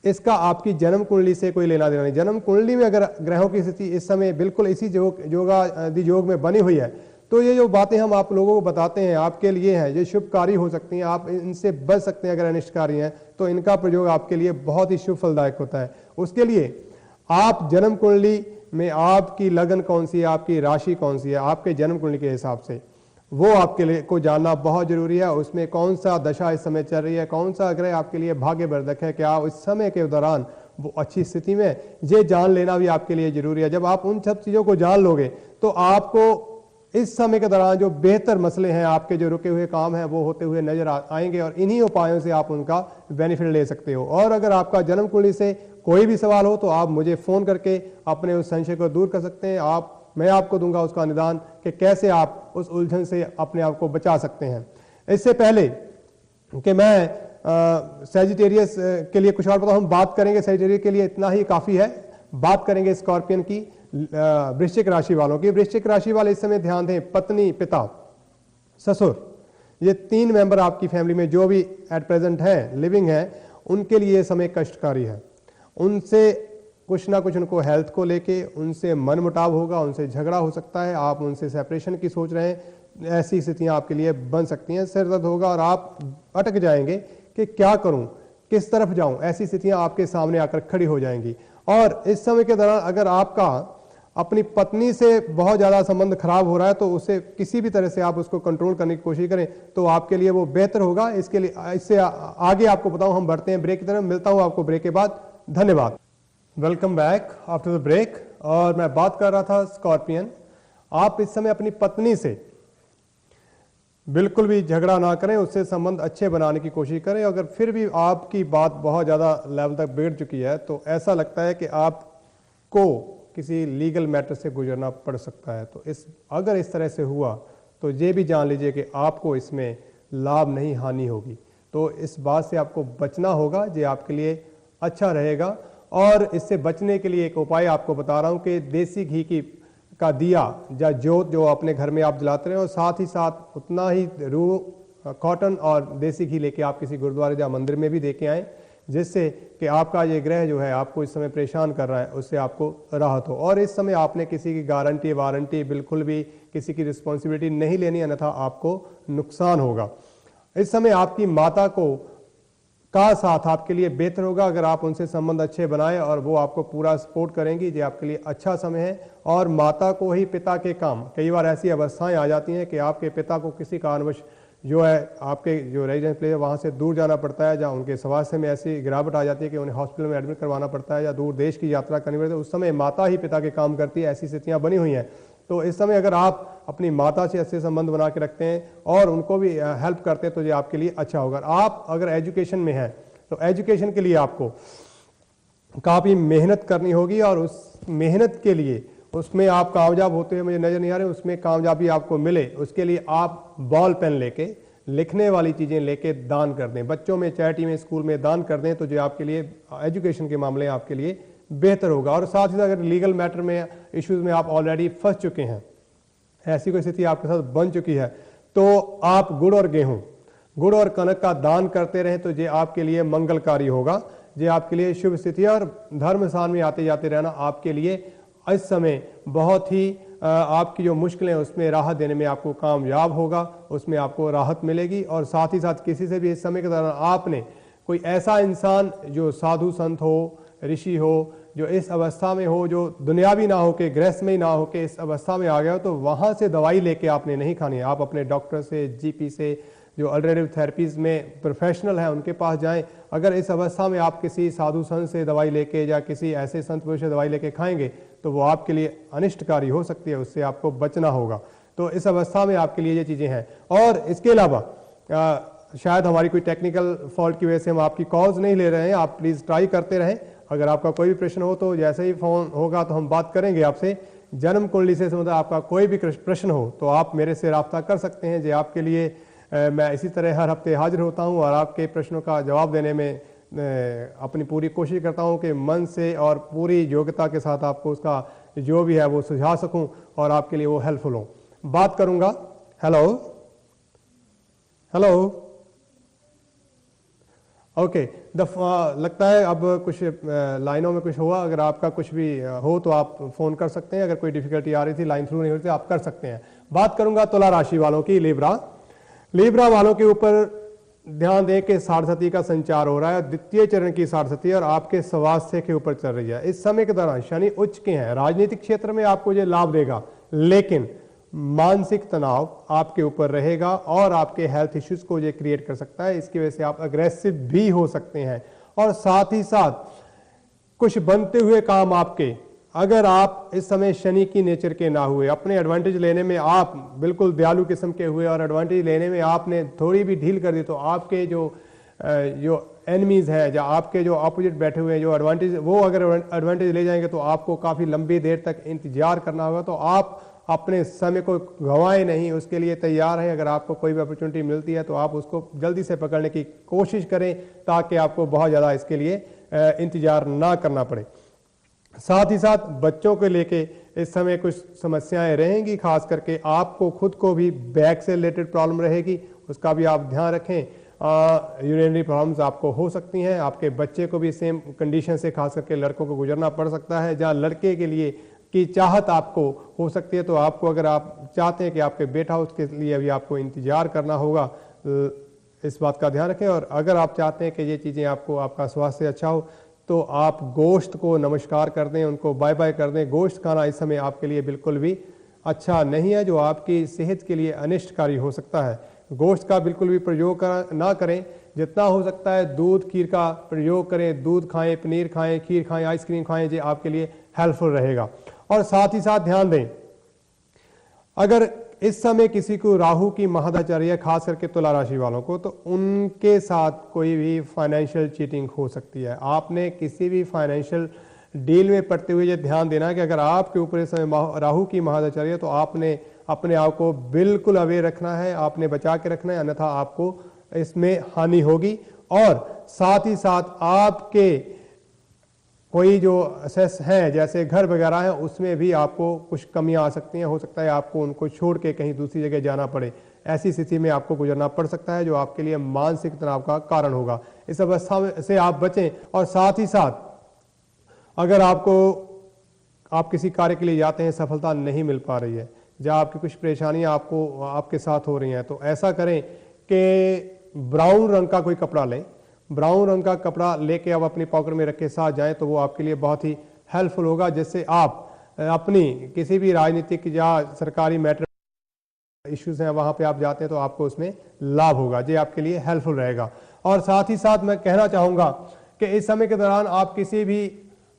इसका आपकी जन्म कुंडली से कोई लेना देना नहीं। जन्म कुंडली में अगर ग्रहों की स्थिति इस समय बिल्कुल इसी योग में बनी हुई है, तो ये जो बातें हम आप लोगों को बताते हैं आपके लिए हैं, ये शुभकारी हो सकती हैं, आप इनसे बच सकते हैं। अगर अनिष्टकारी हैं तो इनका प्रयोग आपके लिए बहुत ही शुभ फलदायक होता है। उसके लिए आप जन्म कुंडली में आपकी लगन कौन सी है, आपकी राशि कौन सी है, आपके जन्म कुंडली के हिसाब से वो आपके लिए को जानना बहुत जरूरी है। उसमें कौन सा दशा इस समय चल रही है, कौन सा ग्रह आपके लिए भाग्यवर्धक है, क्या इस समय के दौरान वो अच्छी स्थिति में, ये जान लेना भी आपके लिए जरूरी है। जब आप उन सब चीज़ों को जान लोगे तो आपको इस समय के दौरान जो बेहतर मसले हैं, आपके जो रुके हुए काम हैं, वो होते हुए नजर आएंगे, और इन्हीं उपायों से आप उनका बेनिफिट ले सकते हो। और अगर आपका जन्म कुंडली से कोई भी सवाल हो तो आप मुझे फ़ोन करके अपने उस संशय को दूर कर सकते हैं। मैं आपको दूंगा उसका निदान कि कैसे आप उस उलझन से अपने आप को बचा सकते हैं। इससे पहले कि मैं सैजिटेरियस के लिए कुछ और बताऊं, हम बात करेंगे सैजिटेरियस के लिए इतना ही काफ़ी है। बात करेंगे स्कॉर्पियन की, वृश्चिक राशि वालों की। वृश्चिक राशि वाले इस समय ध्यान दें, पत्नी, पिता, ससुर, ये 3 मेंबर आपकी फैमिली में जो भी एट प्रेजेंट हैं, लिविंग हैं, उनके लिए समय कष्टकारी है। उनसे कुछ ना कुछ उनको हेल्थ को लेके उनसे मन मुटाव होगा, उनसे झगड़ा हो सकता है, आप उनसे सेपरेशन की सोच रहे हैं, ऐसी स्थितियां आपके लिए बन सकती हैं। सिर दर्द होगा और आप अटक जाएंगे कि क्या करूं, किस तरफ जाऊं, ऐसी स्थितियां आपके सामने आकर खड़ी हो जाएंगी। और इस समय के दौरान अगर आपका अपनी पत्नी से बहुत ज़्यादा संबंध खराब हो रहा है तो उसे किसी भी तरह से आप उसको कंट्रोल करने की कोशिश करें तो आपके लिए वो बेहतर होगा। इसके लिए इससे आगे आपको बताऊं, हम बढ़ते हैं ब्रेक की तरफ। मिलता हूं आपको ब्रेक के बाद। धन्यवाद। Welcome back after the break. और मैं बात कर रहा था स्कॉर्पियन, आप इस समय अपनी पत्नी से बिल्कुल भी झगड़ा ना करें, उससे संबंध अच्छे बनाने की कोशिश करें। अगर फिर भी आपकी बात बहुत ज़्यादा लेवल तक बिगड़ चुकी है तो ऐसा लगता है कि आपको किसी लीगल मैटर से गुजरना पड़ सकता है। तो अगर इस तरह से हुआ तो ये भी जान लीजिए कि आपको इसमें लाभ नहीं हानि होगी। तो इस बात से आपको बचना होगा, ये आपके लिए अच्छा रहेगा। और इससे बचने के लिए एक उपाय आपको बता रहा हूँ कि देसी घी की का दिया या जोत जो अपने घर में आप जलाते रहें, और साथ ही साथ उतना ही रूह कॉटन और देसी घी लेके आप किसी गुरुद्वारे या मंदिर में भी दे के आएँ, जिससे कि आपका ये ग्रह जो है आपको इस समय परेशान कर रहा है उससे आपको राहत हो। और इस समय आपने किसी की गारंटी वारंटी बिल्कुल भी किसी की रिस्पॉन्सिबिलिटी नहीं लेनी, अन्यथा आपको नुकसान होगा। इस समय आपकी माता का साथ आपके लिए बेहतर होगा अगर आप उनसे संबंध अच्छे बनाएं और वो आपको पूरा सपोर्ट करेंगी। ये आपके लिए अच्छा समय है। और माता को ही पिता के काम, कई बार ऐसी अवस्थाएं आ जाती हैं कि आपके पिता को किसी कारणवश जो है आपके जो रेजिडेंस प्लेस है वहाँ से दूर जाना पड़ता है, जहाँ उनके स्वास्थ्य में ऐसी गिरावट आ जाती है कि उन्हें हॉस्पिटल में एडमिट करवाना पड़ता है या दूर देश की यात्रा करनी पड़ती है। उस समय माता ही पिता के काम करती है, ऐसी स्थितियाँ बनी हुई हैं। तो इस समय अगर आप अपनी माता से अच्छे संबंध बना के रखते हैं और उनको भी हेल्प करते हैं तो ये आपके लिए अच्छा होगा। आप अगर एजुकेशन में हैं तो एजुकेशन के लिए आपको काफ़ी मेहनत करनी होगी, और उस मेहनत के लिए उसमें आप कामयाब होते हुए मुझे नज़र नहीं आ रहे, उसमें कामयाबी आपको मिले उसके लिए आप बॉल पेन लेके, लिखने वाली चीज़ें लेके दान कर दें। बच्चों में, चैरिटी में, स्कूल में दान कर दें तो जो आपके लिए एजुकेशन के मामले आपके लिए बेहतर होगा। और साथ ही साथ अगर लीगल मैटर में इश्यूज़ में आप ऑलरेडी फंस चुके हैं, ऐसी कोई स्थिति आपके साथ बन चुकी है, तो आप गुड़ और गेहूँ, गुड़ और कनक का दान करते रहें तो ये आपके लिए मंगलकारी होगा। ये आपके लिए शुभ स्थिति है। और धर्म स्थान में आते जाते रहना आपके लिए इस समय बहुत ही आपकी जो मुश्किलें उसमें राहत देने में आपको कामयाब होगा, उसमें आपको राहत मिलेगी। और साथ ही साथ किसी से भी इस समय के दौरान आपने कोई ऐसा इंसान जो साधु संत हो, ऋषि हो, जो इस अवस्था में हो, जो दुनियावी ना हो के, गृहस्थ में ही ना हो के इस अवस्था में आ गया हो, तो वहाँ से दवाई लेके आपने नहीं खानी है। आप अपने डॉक्टर से, जीपी से, जो अल्टरनेटिव थेरेपीज़ में प्रोफेशनल हैं उनके पास जाएं। अगर इस अवस्था में आप किसी साधु संत से दवाई लेके या किसी ऐसे संत पुरुष से दवाई लेके खाएंगे तो वो आपके लिए अनिष्टकारी हो सकती है, उससे आपको बचना होगा। तो इस अवस्था में आपके लिए ये चीज़ें हैं। और इसके अलावा शायद हमारी कोई टेक्निकल फॉल्ट की वजह से हम आपकी कॉल्स नहीं ले रहे हैं, आप प्लीज़ ट्राई करते रहें। अगर आपका कोई भी प्रश्न हो तो जैसे ही फ़ोन होगा तो हम बात करेंगे आपसे। जन्म कुंडली से संबंधित आपका कोई भी प्रश्न हो तो आप मेरे से रब्ता कर सकते हैं। जो आपके लिए मैं इसी तरह हर हफ्ते हाजिर होता हूं और आपके प्रश्नों का जवाब देने में अपनी पूरी कोशिश करता हूं कि मन से और पूरी योग्यता के साथ आपको उसका जो भी है वो सुझा सकूं और आपके लिए वो हेल्पफुल हो। बात करूंगा। Hello hello, okay. लगता है अब कुछ लाइनों में कुछ हुआ। अगर आपका कुछ भी हो तो आप फ़ोन कर सकते हैं। अगर कोई डिफिकल्टी आ रही थी, लाइन थ्रू नहीं हो रही थी, आप कर सकते हैं। बात करूंगा तुला राशि वालों की। लिब्रा वालों के ऊपर ध्यान दें कि साढ़सती का संचार हो रहा है, द्वितीय चरण की साढ़सती, और आपके स्वास्थ्य के ऊपर चल रही है। इस समय के दौरान शनि उच्च के हैं। राजनीतिक क्षेत्र में आपको ये लाभ देगा, लेकिन मानसिक तनाव आपके ऊपर रहेगा और आपके हेल्थ इश्यूज को ये क्रिएट कर सकता है। इसकी वजह से आप अग्रेसिव भी हो सकते हैं। और साथ ही साथ कुछ बनते हुए काम आपके, अगर आप इस समय शनि की नेचर के ना हुए, अपने एडवांटेज लेने में आप बिल्कुल दयालु किस्म के हुए और एडवांटेज लेने में आपने थोड़ी भी ढील कर दी, तो आपके जो एनिमीज हैं या आपके जो अपोजिट बैठे हुए हैं, जो एडवांटेज, वो अगर एडवांटेज ले जाएंगे तो आपको काफ़ी लंबी देर तक इंतजार करना होगा। तो आप अपने समय को गंवाएं नहीं, उसके लिए तैयार हैं। अगर आपको कोई भी अपॉर्चुनिटी मिलती है तो आप उसको जल्दी से पकड़ने की कोशिश करें ताकि आपको बहुत ज़्यादा इसके लिए इंतजार ना करना पड़े। साथ ही साथ बच्चों को लेके इस समय कुछ समस्याएं रहेंगी, खास करके आपको खुद को भी बैक से रिलेटेड प्रॉब्लम रहेगी, उसका भी आप ध्यान रखें। यूरिनरी प्रॉब्लम्स आपको हो सकती हैं। आपके बच्चे को भी सेम कंडीशन से, खास करके लड़कों को गुजरना पड़ सकता है। जहाँ लड़के के लिए की चाहत आपको हो सकती है, तो आपको, अगर आप चाहते हैं कि आपके बेटा हो, उसके लिए भी आपको इंतजार करना होगा। इस बात का ध्यान रखें। और अगर आप चाहते हैं कि ये चीज़ें आपको, आपका स्वास्थ्य अच्छा हो, तो आप गोश्त को नमस्कार कर दें, उनको बाय बाय कर दें। गोश्त खाना इस समय आपके लिए बिल्कुल भी अच्छा नहीं है, जो आपकी सेहत के लिए अनिष्टकारी हो सकता है। गोश्त का बिल्कुल भी प्रयोग ना करें। जितना हो सकता है दूध खीर का प्रयोग करें। दूध खाएं, पनीर खाएं, खीर खाएं, आइसक्रीम खाएं, ये आपके लिए हेल्पफुल रहेगा। और साथ ही साथ ध्यान दें, अगर इस समय किसी को राहु की महादशा है, खास करके तुला राशि वालों को, तो उनके साथ कोई भी फाइनेंशियल चीटिंग हो सकती है। आपने किसी भी फाइनेंशियल डील में पड़ते हुए ये ध्यान देना है कि अगर आपके ऊपर इस समय राहु की महादशा है तो आपने अपने आप को बिल्कुल अवेयर रखना है, आपने बचा के रखना है, अन्यथा आपको इसमें हानि होगी। और साथ ही साथ आपके कोई जो असेस हैं जैसे घर वगैरह है उसमें भी आपको कुछ कमियां आ सकती हैं। हो सकता है आपको उनको छोड़ के कहीं दूसरी जगह जाना पड़े। ऐसी स्थिति में आपको गुजरना पड़ सकता है जो आपके लिए मानसिक तनाव का कारण होगा। इस अवस्था से आप बचें। और साथ ही साथ अगर आप किसी कार्य के लिए जाते हैं, सफलता नहीं मिल पा रही है, या आपकी कुछ परेशानियां आपके साथ हो रही हैं, तो ऐसा करें कि ब्राउन रंग का कोई कपड़ा लें। ब्राउन रंग का कपड़ा लेके आप अपनी पॉकेट में रख के साथ जाएं तो वो आपके लिए बहुत ही हेल्पफुल होगा, जिससे आप अपनी किसी भी राजनीतिक या सरकारी मैटर इश्यूज हैं वहां पे आप जाते हैं तो आपको उसमें लाभ होगा, ये आपके लिए हेल्पफुल रहेगा। और साथ ही साथ मैं कहना चाहूंगा कि इस समय के दौरान आप किसी भी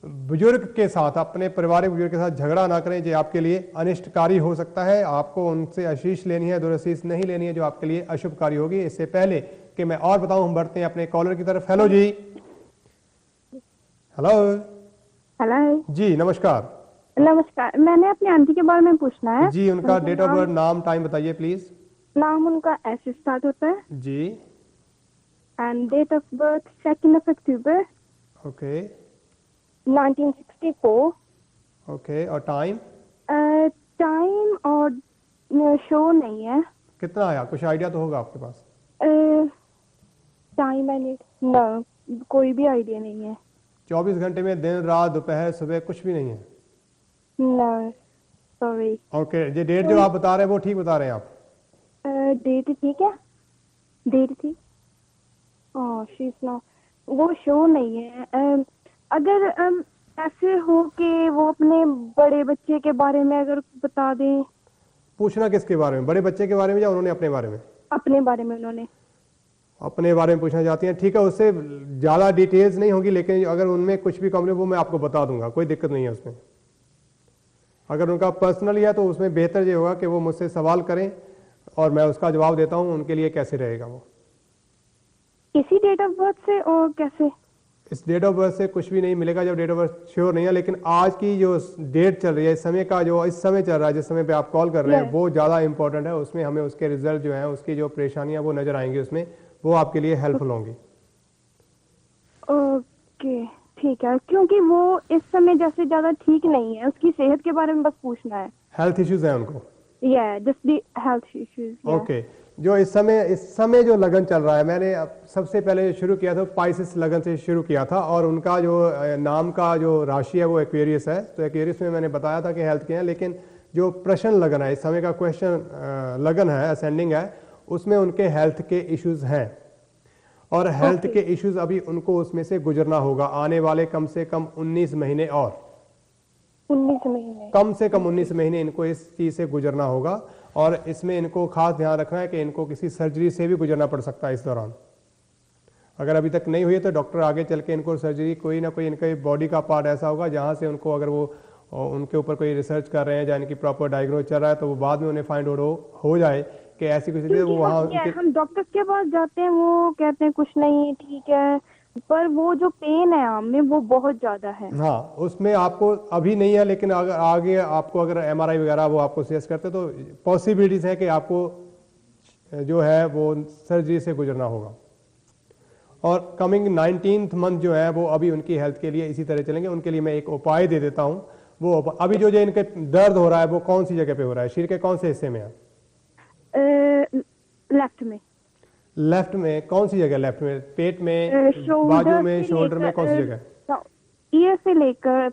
बुजुर्ग के साथ, अपने पारिवारिक बुजुर्ग के साथ झगड़ा ना करें, जो आपके लिए अनिष्टकारी हो सकता है। आपको उनसे आशीष लेनी है, दुराशीष नहीं लेनी है, जो आपके लिए अशुभकारी होगी। इससे पहले कि मैं और बताऊं, हम बढ़ते हैं अपने कॉलर की तरफ। हेलो जी। हेलो। हेलो जी नमस्कार। नमस्कार। मैंने अपनी आंटी के बारे में पूछना है। जी उनका डेट ऑफ बर्थ, नाम, टाइम बताइए प्लीज। नाम उनका एस से स्टार्ट होता है जी। And date of birth 2 October okay 1964। Okay. और टाइम? टाइम और शो नहीं है। कितना आया, कुछ आइडिया तो होगा आपके पास? टाइम मैंने ना, कोई भी आइडिया नहीं है। 24 घंटे में दिन, रात, दोपहर, सुबह कुछ भी नहीं है? ना सॉरी। ओके, ये डेट जो आप बता रहे हैं वो ठीक बता रहे हैं आप? डेट ठीक है, डेट थी। शीज नो, वो शो नहीं है। अगर ऐसे हो कि वो अपने बड़े बच्चे के बारे में अगर बता दें। पूछना किसके बारे में, बड़े बच्चे के बारे में या उन्होंने अपने बारे में? अपने बारे में उन्होंने। अपने बारे में पूछना चाहती हैं, ठीक है। उससे ज़्यादा डिटेल्स नहीं होगी, लेकिन अगर उनमें कुछ भी कम है वो मैं आपको बता दूंगा, कोई दिक्कत नहीं है उसमें। अगर उनका पर्सनल है तो उसमें बेहतर ये होगा कि वो मुझसे सवाल करें और मैं उसका जवाब देता हूँ उनके लिए कैसे रहेगा वो। इसी डेट ऑफ बर्थ से और कैसे? इस डेट ऑफ बर्थ से कुछ भी नहीं मिलेगा जब डेट ऑफ बर्थ श्योर नहीं है। लेकिन आज की जो डेट चल रही है, इस समय का जो इस समय चल रहा है, जिस समय पे आप कॉल कर रहे हैं, वो ज़्यादा इंपॉर्टेंट है। उसमें हमें उसके रिजल्ट जो हैं, उसकी जो परेशानियां वो नजर आएंगी, उसमें वो आपके लिए हेल्पफुल होंगी। ओके ठीक है, क्योंकि वो इस समय जैसे ज्यादा ठीक नहीं है, उसकी सेहत के बारे में बस पूछना है। हेल्थ इश्यूज हैं उनको? Just the health issues. Okay. जो इस समय जो लगन चल रहा है, मैंने सबसे पहले शुरू किया था पाइसेस लगन से शुरू किया था, और उनका जो नाम का जो राशि है वो एक्वेरियस है। तो एक्वेरियस में मैंने बताया था कि हेल्थ के हैं, लेकिन जो प्रश्न लगन है, इस समय का क्वेश्चन लगन है, असेंडिंग है, उसमें उनके हेल्थ के इश्यूज हैं। और हेल्थ के इश्यूज अभी उनको उसमें से गुजरना होगा आने वाले कम से कम 19 महीने, और 19 महीने, कम से कम 19 महीने इनको इस चीज से गुजरना होगा। और इसमें इनको खास ध्यान रखना है कि इनको किसी सर्जरी से भी गुजरना पड़ सकता है इस दौरान। अगर अभी तक नहीं हुई है तो डॉक्टर आगे चल के इनको सर्जरी, कोई ना कोई इनके बॉडी का पार्ट ऐसा होगा जहां से उनको, अगर वो उनके ऊपर कोई रिसर्च कर रहे हैं या इनकी प्रॉपर डायग्नोज चल रहा है, तो वो बाद में उन्हें फाइंड आउट हो जाए कि ऐसी कुछ चीजें वो वहाँ हम डॉक्टर के पास जाते हैं, वो कहते हैं कुछ नहीं ठीक है, पर वो जो पेन है आम में वो बहुत ज्यादा है। हाँ, उसमें आपको अभी नहीं है, लेकिन अगर आगे आपको अगर MRI वगैरह वो आपको सजेस्ट करते तो पॉसिबिलिटीज है कि आपको जो है वो सर्जरी से गुजरना होगा। और कमिंग 19th मंथ जो है वो अभी उनकी हेल्थ के लिए इसी तरह चलेंगे। उनके लिए मैं एक उपाय दे देता हूँ। वो अभी जो इनके दर्द हो रहा है वो कौन सी जगह पे हो रहा है, शरीर के कौन से हिस्से में है? लेफ्ट में। लेफ्ट में कौन सी जगह? लेफ्ट में पेट में, बाजू में, शोल्डर में, कौन सी जगह? ईयर से लेकर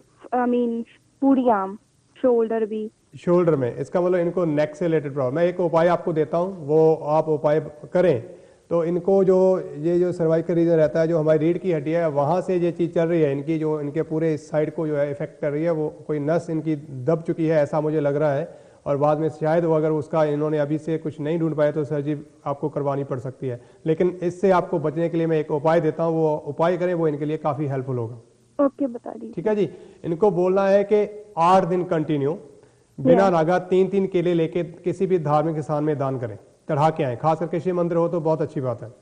पूरी आर्म, शोल्डर भी। शोल्डर में, इसका मतलब इनको नेक से रिलेटेड प्रॉब्लम। मैं एक उपाय आपको देता हूँ, वो आप उपाय करें तो इनको जो सर्वाइकल रीजन रहता है, जो हमारी रीढ़ की हड्डी है, वहाँ से ये चीज़ चल रही है इनकी, जो इनके पूरे साइड को जो है इफेक्ट कर रही है, वो कोई नस इनकी दब चुकी है ऐसा मुझे लग रहा है। और बाद में शायद वो, अगर उसका इन्होंने अभी से कुछ नहीं ढूंढ पाए तो सर्जरी आपको करवानी पड़ सकती है। लेकिन इससे आपको बचने के लिए मैं एक उपाय देता हूँ, वो उपाय करें, वो इनके लिए काफ़ी हेल्पफुल होगा। ओके बता दीजिए। ठीक है जी। इनको बोलना है कि 8 दिन कंटिन्यू बिना नागा 3-3 केले लेके किसी भी धार्मिक स्थान में दान करें, चढ़ा के आए। खास करके शिव मंदिर हो तो बहुत अच्छी बात है।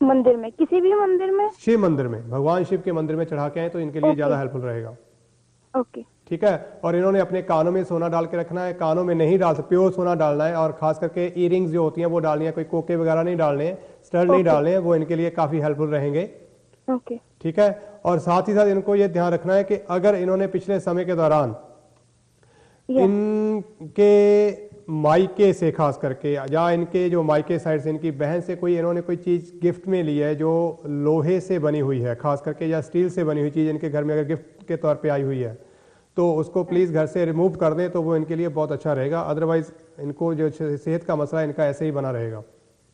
मंदिर में, किसी भी मंदिर में? शिव मंदिर में, भगवान शिव के मंदिर में चढ़ा के आए तो इनके लिए ज्यादा हेल्पफुल रहेगा। ओके ठीक है। और इन्होंने अपने कानों में सोना डाल के रखना है, कानों में नहीं डाल सकते, प्योर सोना डालना है। और खास करके ईयरिंग्स जो होती हैं वो डालनी है, कोई कोके वगैरह नहीं डालने हैं, स्टड नहीं डालने हैं, वो इनके लिए काफी हेल्पफुल रहेंगे। ओके। ठीक है। और साथ ही साथ इनको ये ध्यान रखना है कि अगर इन्होंने पिछले समय के दौरान या इनके मायके से खास करके या इनके जो मायके साइड से इनकी बहन से कोई इन्होंने कोई चीज़ गिफ्ट में ली है जो लोहे से बनी हुई है खास करके, या स्टील से बनी हुई चीज़ इनके घर में अगर गिफ्ट के तौर पे आई हुई है, तो उसको प्लीज़ घर से रिमूव कर दें तो वो इनके लिए बहुत अच्छा रहेगा। अदरवाइज इनको जो सेहत का मसला इनका ऐसे ही बना रहेगा।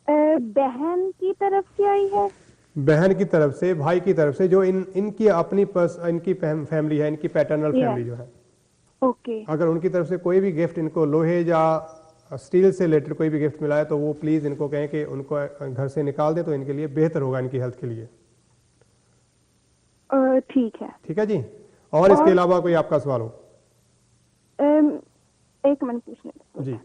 बहन की तरफ से आई है? बहन की तरफ से, भाई की तरफ से, जो इनकी अपनी इनकी फैमिली है, इनकी पैटर्नल फैमिली जो है, ओके। अगर उनकी तरफ से कोई भी गिफ्ट इनको लोहे या स्टील से रिलेटेड कोई भी गिफ्ट मिला है तो वो प्लीज़ इनको कहें कि उनको घर से निकाल दें, तो इनके लिए बेहतर होगा, इनकी हेल्थ के लिए। ठीक है। ठीक है जी। और इसके अलावा कोई आपका सवाल हो? एक मिनट पूछने दो। जी।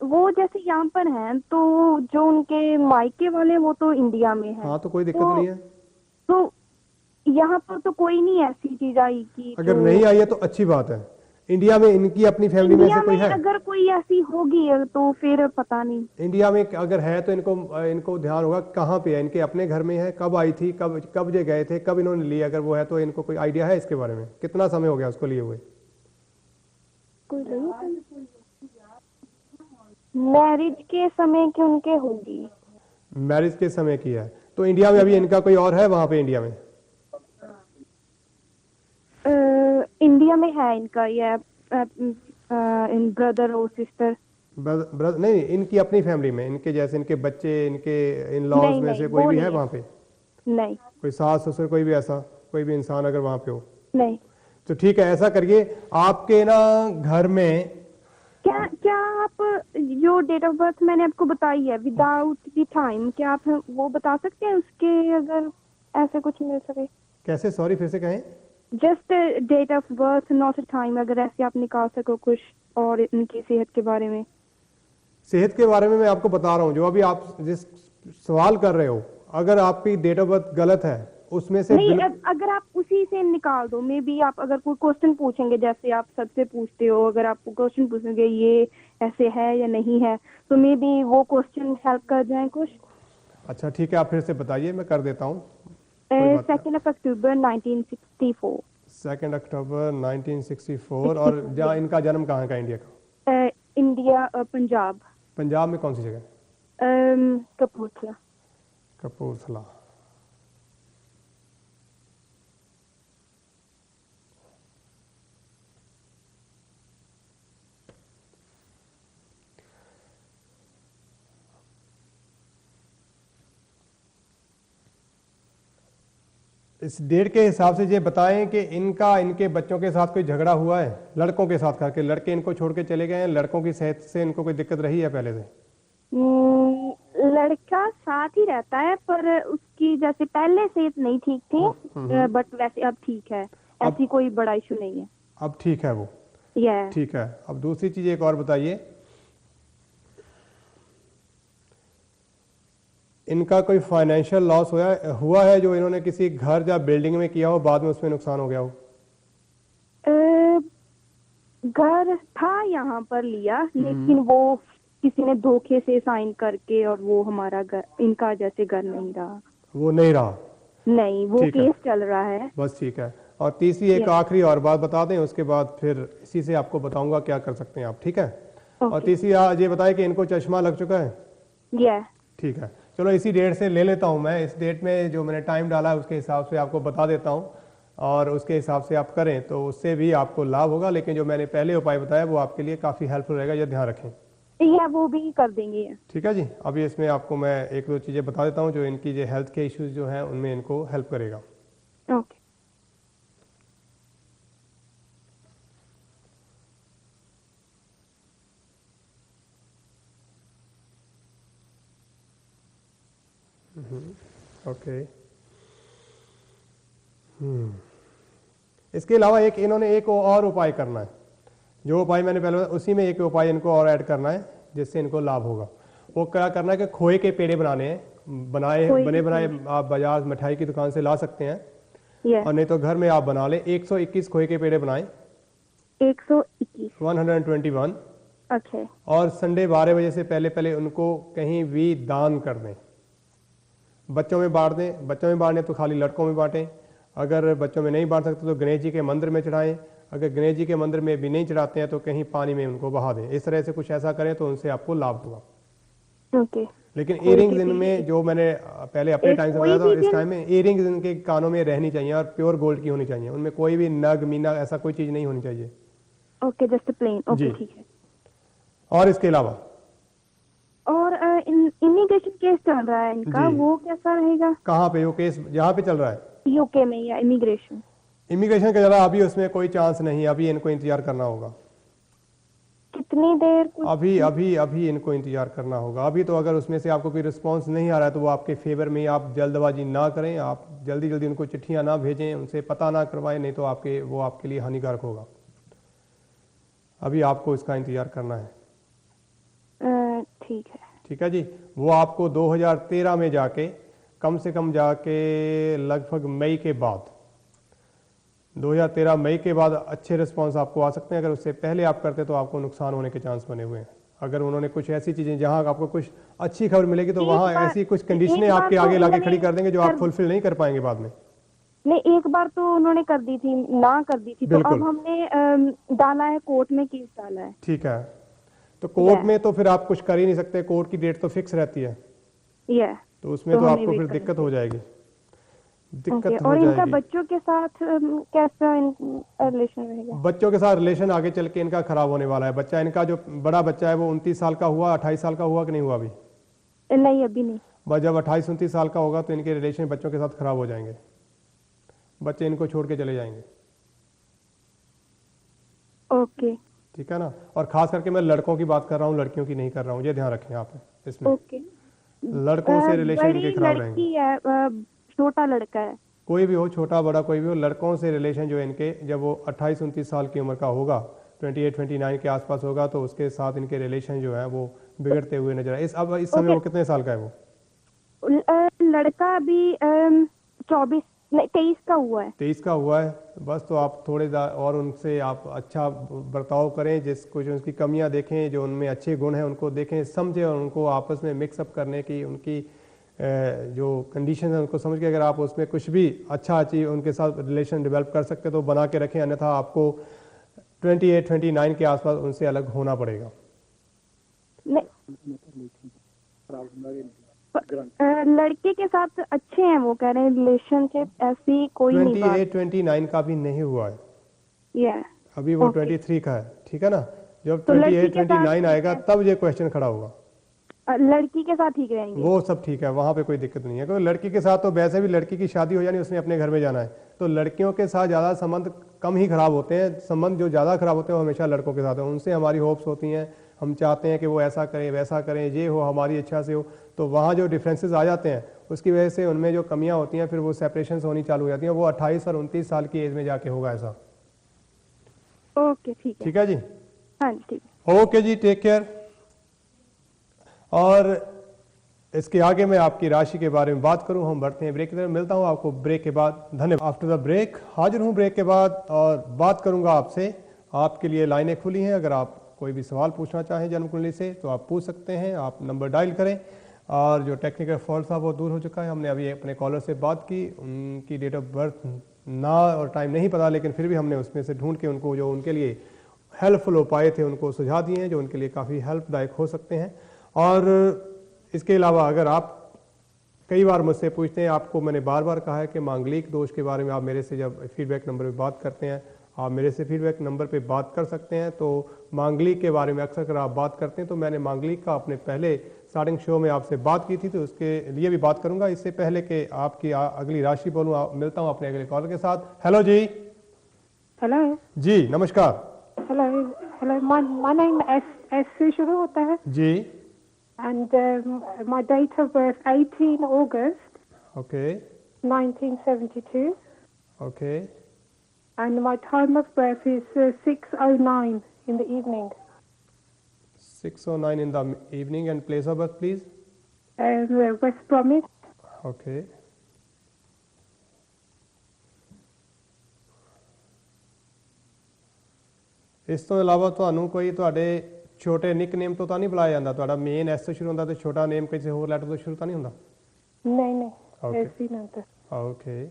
वो जैसे यहाँ पर हैं तो जो उनके मायके वाले वो तो इंडिया में हैं। हाँ, तो कोई दिक्कत नहीं है। तो यहाँ पर तो कोई नहीं ऐसी चीज आई कि अगर नहीं आई है तो अच्छी बात है। इंडिया में इनकी अपनी फैमिली में इंडिया से कोई में है? अगर कोई ऐसी होगी तो फिर पता नहीं। इंडिया में अगर है तो इनको ध्यान होगा कहाँ पे है, इनके अपने घर में है, कब आई थी, कब ये गए थे, कब इन्होंने ली, अगर वो है तो इनको कोई आइडिया है इसके बारे में, कितना समय हो गया उसको लिए हुए? मैरिज के समय की उनके होगी। मैरिज के समय की है तो इंडिया में अभी इनका कोई और है वहां पे इंडिया में? इंडिया में है इनका ये इन ब्रदर और सिस्टर। ब्रदर नहीं, इनकी अपनी फैमिली में इनके जैसे इनके बच्चे, इनके इन लॉज में से कोई भी है वहां पे? नहीं। कोई सास ससुर, कोई भी ऐसा कोई भी इंसान अगर वहां पे हो? नहीं। तो ठीक है, ऐसा करिए आपके ना घर में क्या आप जो डेट ऑफ बर्थ मैंने आपको बताई है विदाउट द टाइम, क्या आप वो बता सकते हैं उसके, अगर ऐसे कुछ मिल सके? कैसे? सॉरी, फिर से कहें। Just date of birth not a time, अगर ऐसे आप निकाल सको कुछ, और इनकी सेहत के बारे में। सेहत के बारे में मैं आपको बता रहा हूँ, जो अभी आप जिस सवाल कर रहे हो, अगर आपकी डेट ऑफ बर्थ गलत है उसमें से नहीं, अगर आप उसी से निकाल दो, मे बी आप अगर कोई क्वेश्चन पूछेंगे जैसे आप सबसे पूछते हो, अगर आप क्वेश्चन पूछेंगे ये ऐसे है या नहीं है, तो मे बी वो क्वेश्चन हेल्प कर जाए कुछ। अच्छा ठीक है, आप फिर से बताइए, मैं कर देता हूँ। 2 अक्टूबर 1964। 2 अक्टूबर 1964। और जहाँ इनका जन्म कहाँ का इंडिया का? इंडिया, पंजाब। पंजाब में कौन सी जगह? कपूरथला। कपूरथला। इस डेट के हिसाब से ये बताएं कि इनके बच्चों के साथ कोई झगड़ा हुआ है, लड़कों के साथ करके, लड़के इनको छोड़ के चले गए हैं, लड़कों की सेहत से इनको कोई दिक्कत रही है पहले से? लड़का साथ ही रहता है पर उसकी जैसे पहले सेहत नहीं ठीक थी, बट वैसे अब ठीक है, ऐसी कोई बड़ा इशू नहीं है। अब ठीक है वो? ठीक है। अब दूसरी चीज एक और बताइए, इनका कोई फाइनेंशियल लॉस हुआ है जो इन्होंने किसी घर या बिल्डिंग में किया हो, बाद में उसमें नुकसान हो गया हो? घर था यहाँ पर लिया, लेकिन वो किसी ने धोखे से साइन करके, और वो हमारा घर, इनका जैसे घर नहीं रहा। वो नहीं रहा? नहीं, वो केस चल रहा है बस। ठीक है। और तीसरी एक आखिरी और बात बता दें, उसके बाद फिर इसी से आपको बताऊंगा क्या कर सकते हैं आप। ठीक है? और तीसरी ये बताएं कि इनको चश्मा लग चुका है? ठीक है, चलो इसी डेट से ले लेता हूं मैं। इस डेट में जो मैंने टाइम डाला है उसके हिसाब से आपको बता देता हूं, और उसके हिसाब से आप करें तो उससे भी आपको लाभ होगा। लेकिन जो मैंने पहले उपाय बताया वो आपके लिए काफ़ी हेल्पफुल रहेगा, ये ध्यान रखें। वो भी कर देंगे। ठीक है जी। अभी इसमें आपको मैं एक दो चीज़ें बता देता हूँ जो इनकी जो हेल्थ के इश्यूज जो हैं उनमें इनको हेल्प करेगा। ओके। ओके। इसके अलावा इन्होंने एक और उपाय करना है, जो उपाय मैंने पहले उसी में एक उपाय इनको और ऐड करना है जिससे इनको लाभ होगा। वो क्या करना है कि खोए के पेड़े बनाने हैं, बने बनाए आप बाजार मिठाई की दुकान से ला सकते हैं, और नहीं तो घर में आप बना लें। 121 खोए के पेड़े बनाएं। 121 121 ओके और संडे 12 बजे से पहले पहले उनको कहीं भी दान कर दें। बच्चों में बांट दें, बच्चों में बांटने तो खाली लड़कों में बांटें, अगर बच्चों में नहीं बांट सकते तो गणेश जी के मंदिर में चढ़ाएं, अगर गणेश जी के मंदिर में भी नहीं चढ़ाते हैं तो कहीं पानी में उनको बहा दें। इस तरह से कुछ ऐसा करें तो उनसे आपको लाभ होगा। ओके। लेकिन कोई इयरिंग्स भी इनमें जो मैंने पहले अपने टाइम से कोई बताया था, भी इस दिन। टाइम में इयरिंग्स इनके कानों में रहनी चाहिए और प्योर गोल्ड की होनी चाहिए, उनमें कोई भी नग मीना ऐसा कोई चीज़ नहीं होनी चाहिए ओके जस्ट प्लेन। जी। ओके ठीक है। और इसके अलावा और इमिग्रेशन केस चल रहा है इनका, जी। वो कैसा रहेगा? कहाँ पे वो केस जहाँ पे चल रहा है? यूके में या इमिग्रेशन? इमिग्रेशन का जरा अभी उसमें कोई चांस नहीं, अभी इनको इंतजार करना होगा। कितनी देर कुछ? अभी अभी अभी इनको इंतजार करना होगा। अभी तो अगर उसमें से आपको कोई रिस्पांस नहीं आ रहा है तो वो आपके फेवर में, आप जल्दबाजी ना करें, आप जल्दी जल्दी उनको चिट्ठियां ना भेजें, उनसे पता ना करवाएं, नहीं तो वो आपके लिए हानिकारक होगा। अभी आपको इसका इंतजार करना है। ठीक है। ठीक है जी। वो आपको 2013 में जाके, कम से कम जाके लगभग मई के बाद, 2013 मई के बाद अच्छे रिस्पांस आपको आ सकते हैं। अगर उससे पहले आप करते तो आपको नुकसान होने के चांस बने हुए हैं। अगर उन्होंने कुछ ऐसी चीज़ें जहां आपको कुछ अच्छी खबर मिलेगी तो वहां ऐसी कुछ कंडीशनें आपके आगे लाके खड़ी कर देंगे जो आप फुलफिल नहीं कर पाएंगे बाद में। नहीं, एक बार तो उन्होंने कर दी थी, ना कर दी थी, तो बिल्कुल। अब हमने डाला है कोर्ट में, केस डाला है। ठीक है, तो कोर्ट Yeah. में तो फिर आप कुछ कर ही नहीं सकते, कोर्ट की डेट तो फिक्स रहती है, ये तो उसमें तो हमें आपको wait फिर करना दिक्कत हो जाएगी, ओके। दिक्कत हो और इनका जाएगी। बच्चों के साथ कैसा रिलेशन रहेगा? बच्चों के साथ रिलेशन आगे चल के इनका खराब होने वाला है। बच्चा इनका जो बड़ा बच्चा है वो 29 साल का हुआ, 28 साल का हुआ कि नहीं हुआ अभी? नहीं, अभी नहीं। बस जब 28-29 साल का होगा तो इनके रिलेशन बच्चों के साथ खराब हो जाएंगे, बच्चे इनको छोड़ के चले जाएंगे। ओके ठीक है ना। और खास करके मैं लड़कों की बात कर रहा हूँ, लड़कियों की नहीं कर रहा हूँ, ये ध्यान रखें आप इसमें। ओके। लड़कों से रिलेशन बड़ी इनके खराब रहेंगे। लड़की है, छोटा लड़का है? कोई भी हो, छोटा बड़ा कोई भी हो, लड़कों से रिलेशन जो इनके, जब वो 28-29 साल की उम्र का होगा, 28-29 के आसपास होगा, तो उसके साथ इनके रिलेशन जो है वो बिगड़ते हुए नजर आए। अब इस समय ओके। वो कितने साल का है वो? लड़का अभी 24 नहीं 23 का हुआ है। 23 का हुआ है। बस तो आप थोड़े और उनसे आप अच्छा बर्ताव करें, जिस कुछ उनकी कमियां देखें, जो उनमें अच्छे गुण हैं उनको देखें, समझें, और उनको आपस में मिक्सअप करने की उनकी जो कंडीशन है उनको समझ के अगर आप उसमें कुछ भी अच्छा चीज़ उनके साथ रिलेशन डेवलप कर सकते तो बना के रखें, अन्यथा आपको 28-29 के आसपास उनसे अलग होना पड़ेगा। लड़के के साथ अच्छे हैं, वो कह रहे हैं रिलेशनशिप ऐसी कोई नहीं बात। 28-29 का भी नहीं हुआ है, ये अभी वो Okay. 23 का है। ठीक है ना। जब तो लड़की के 28-29 साथ आएगा तब ये क्वेश्चन खड़ा होगा। लड़की के साथ ठीक रहेंगे? वो सब ठीक है, वहां पे कोई दिक्कत नहीं है, क्योंकि लड़की के साथ तो वैसे भी लड़की की शादी हो जानी, उसने अपने घर में जाना है, तो लड़कियों के साथ ज़्यादा संबंध कम ही खराब होते हैं। संबंध जो ज़्यादा खराब होते हैं वो हमेशा लड़कों के साथ है, उनसे हमारी होप्स होती हैं, हम चाहते हैं कि वो ऐसा करें वैसा करें, ये हो हमारी इच्छा से हो, तो वहाँ जो डिफरेंसेस आ जाते हैं उसकी वजह से उनमें जो कमियाँ होती हैं फिर वो सेपरेशन होनी चालू हो जाती हैं। वो 28 और 29 साल की एज में जाके होगा ऐसा। ओके ठीक है। ठीक है जी। हाँ ठीक है। ओके जी, टेक केयर। और इसके आगे मैं आपकी राशि के बारे में बात करूं, हम बढ़ते हैं ब्रेक की तरफ। मिलता हूं आपको ब्रेक के बाद, धन्यवाद। आफ्टर द ब्रेक हाजिर हूं ब्रेक के बाद और बात करूंगा आपसे। आपके लिए लाइनें खुली हैं, अगर आप कोई भी सवाल पूछना चाहें जन्म कुंडली से तो आप पूछ सकते हैं। आप नंबर डायल करें, और जो टेक्निकल फॉल्ट था वो दूर हो चुका है। हमने अभी अपने कॉलर से बात की, उनकी डेट ऑफ बर्थ ना और टाइम नहीं पता, लेकिन फिर भी हमने उसमें से ढूंढ के उनको जो उनके लिए हेल्पफुल उपाय थे उनको सुझा दिए हैं, जो उनके लिए काफ़ी हेल्पदायक हो सकते हैं। और इसके अलावा अगर आप कई बार मुझसे पूछते हैं, आपको मैंने बार बार कहा है कि मांगलिक दोष के बारे में आप मेरे से जब फीडबैक नंबर पे बात करते हैं, आप मेरे से फीडबैक नंबर पे बात कर सकते हैं। तो मांगलिक के बारे में अक्सर अगर आप बात करते हैं, तो मैंने मांगलिक का अपने पहले स्टार्टिंग शो में आपसे बात की थी, तो उसके लिए भी बात करूंगा। इससे पहले कि आपकी अगली राशि बोलूँ, मिलता हूँ अपने अगले कॉलर के साथ। हेलो जी। हेलो जी नमस्कार। Hello hello, my name S से शुरू होता है जी। And my date of birth 18 August okay 1972 okay and my time of birth is 6:09 in the evening. 6:09 in the evening, and place of birth please? West Bromwich. Okay. ਇਸ ਤੋਂ ਇਲਾਵਾ ਤੁਹਾਨੂੰ ਕੋਈ ਤੁਹਾਡੇ ਛੋਟੇ ਨਿਕਨੇਮ ਤੋਂ ਤਾਂ ਨਹੀਂ ਬੁਲਾਇਆ ਜਾਂਦਾ? ਤੁਹਾਡਾ ਮੇਨ ਐਸ ਤੋਂ ਸ਼ੁਰੂ ਹੁੰਦਾ ਤੇ ਛੋਟਾ ਨੇਮ ਕਿਸੇ ਹੋਰ ਲੈਟਰ ਤੋਂ ਸ਼ੁਰੂ ਤਾਂ ਨਹੀਂ ਹੁੰਦਾ? नहीं नहीं Okay. ऐसी ना था। ਓਕੇ।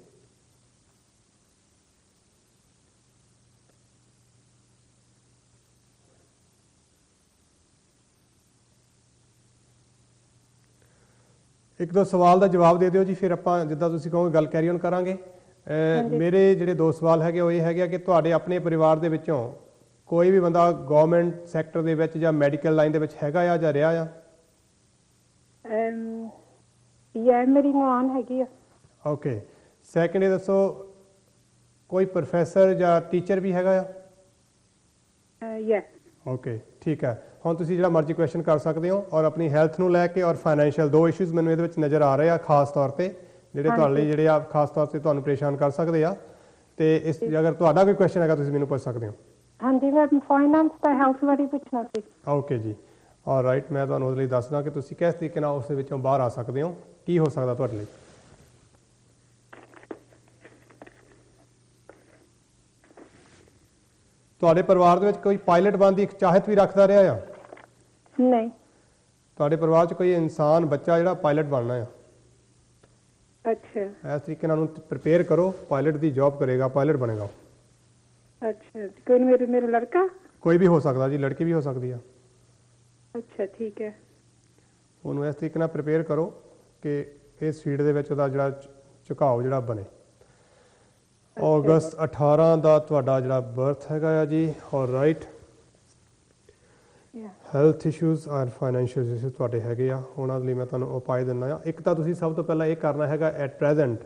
ਇੱਕ ਦੋ ਸਵਾਲ ਦਾ ਜਵਾਬ ਦੇ ਦਿਓ ਜੀ, ਫਿਰ ਆਪਾਂ ਜਿੱਦਾਂ ਤੁਸੀਂ ਕਹੋਗੇ ਗੱਲ ਕੈਰੀ ਔਨ ਕਰਾਂਗੇ। ਮੇਰੇ ਜਿਹੜੇ ਦੋ ਸਵਾਲ ਹੈਗੇ ਉਹ ਇਹ ਹੈਗੇ ਕਿ ਤੁਹਾਡੇ ਆਪਣੇ ਪਰਿਵਾਰ ਦੇ ਵਿੱਚੋਂ ਕੋਈ ਵੀ ਬੰਦਾ ਗਵਰਨਮੈਂਟ ਸੈਕਟਰ ਦੇ ਵਿੱਚ ਜਾਂ ਮੈਡੀਕਲ ਲਾਈਨ ਦੇ ਵਿੱਚ ਹੈਗਾ ਆ ਜਾਂ ਰਿਹਾ ਆ? यह मेरी ननान हैगी है। ਓਕੇ। ਸੈਕੰਡ ਇਹ ਦੱਸੋ ਕੋਈ ਪ੍ਰੋਫੈਸਰ ਜਾਂ ਟੀਚਰ ਵੀ ਹੈਗਾ ਆ? यस। ਓਕੇ ਠੀਕ ਹੈ। ਹੁਣ ਤੁਸੀਂ ਜਿਹੜਾ ਮਰਜ਼ੀ ਕੁਐਸਚਨ ਕਰ ਸਕਦੇ ਹੋ ਔਰ ਆਪਣੀ ਹੈਲਥ ਨੂੰ ਲੈ ਕੇ ਔਰ ਫਾਈਨੈਂਸ਼ੀਅਲ ਦੋ ਇਸ਼ੂਜ਼ ਮੈਨੂੰ ਇਹਦੇ ਵਿੱਚ ਨਜ਼ਰ ਆ ਰਹੇ ਆ ਖਾਸ ਤੌਰ ਤੇ, ਜਿਹੜੇ ਤੁਹਾਡੇ ਲਈ ਜਿਹੜੇ ਆ ਖਾਸ ਤੌਰ ਤੇ ਤੁਹਾਨੂੰ ਪਰੇਸ਼ਾਨ ਕਰ ਸਕਦੇ ਆ। ਤੇ ਇਸ ਅਗਰ ਤੁਹਾਡਾ ਕੋਈ ਕੁਐਸਚਨ ਹੈਗਾ ਤੁਸੀਂ ਮੈਨੂੰ ਪੁੱਛ ਸਕਦੇ ਹੋ। हाँ जी मैं फाइनेंस ਤੇ ਹੈਲਥ ਬਾਰੇ ਪੁੱਛਣਾ ਸੀ। ਓਕੇ ਜੀ, ਆਲਰਾਈਟ। ਮੈਂ ਤੁਹਾਨੂੰ ਉਹਦੇ ਲਈ ਦੱਸਦਾ ਕਿ ਤੁਸੀਂ ਕਿਸ ਤਰੀਕੇ ਨਾਲ ਉਸ ਦੇ ਵਿੱਚੋਂ ਬਾਹਰ ਆ ਸਕਦੇ ਹੋ, ਕੀ ਹੋ ਸਕਦਾ ਤੁਹਾਡੇ ਲਈ। ਤੁਹਾਡੇ ਪਰਿਵਾਰ ਦੇ ਵਿੱਚ ਕੋਈ ਪਾਇਲਟ ਬਣਨ ਦੀ ਚਾਹਤ ਵੀ ਰੱਖਦਾ ਰਿਹਾ ਆ? नहीं। ਤੁਹਾਡੇ ਪਰਿਵਾਰ 'ਚ ਕੋਈ ਇਨਸਾਨ ਬੱਚਾ ਜਿਹੜਾ ਪਾਇਲਟ ਬਣਨਾ ਆ? अच्छा ਇਸ ਤਰੀਕੇ ਨਾਲ ਉਹਨੂੰ ਪ੍ਰਿਪੇਅਰ ਕਰੋ, ਪਾਇਲਟ ਦੀ ਜੌਬ ਕਰੇਗਾ, ਪਾਇਲਟ ਬਣੇਗਾ। अच्छा कौन मेरे मेरा लड़का? ਕੋਈ ਵੀ ਹੋ ਸਕਦਾ ਜੀ, ਲੜਕੀ ਵੀ ਹੋ ਸਕਦੀ ਆ। अच्छा ठीक है। ਉਹਨੂੰ ਇਸ ਤਰੀਕੇ ਨਾਲ ਪ੍ਰਿਪੇਅਰ ਕਰੋ ਕਿ ਇਸ ਫੀਲਡ ਦੇ ਵਿੱਚ ਉਹਦਾ ਜਿਹੜਾ ਝੁਕਾਓ ਜਿਹੜਾ ਬਣੇ। ਅਗਸਤ 18 ਦਾ ਤੁਹਾਡਾ ਜਿਹੜਾ ਬਰਥ ਹੈਗਾ ਆ ਜੀ, all right. Health issues and financial issues ਤੁਹਾਡੇ ਹੈਗੇ ਆ, ਉਹਨਾਂ ਲਈ ਮੈਂ ਤੁਹਾਨੂੰ ਉਪਾਅ ਦਿੰਦਾ ਆ। ਇੱਕ ਤਾਂ ਤੁਸੀਂ ਸਭ ਤੋਂ ਪਹਿਲਾਂ ਇਹ ਕਰਨਾ ਹੈਗਾ, ਐਟ ਪ੍ਰੈਜ਼ੈਂਟ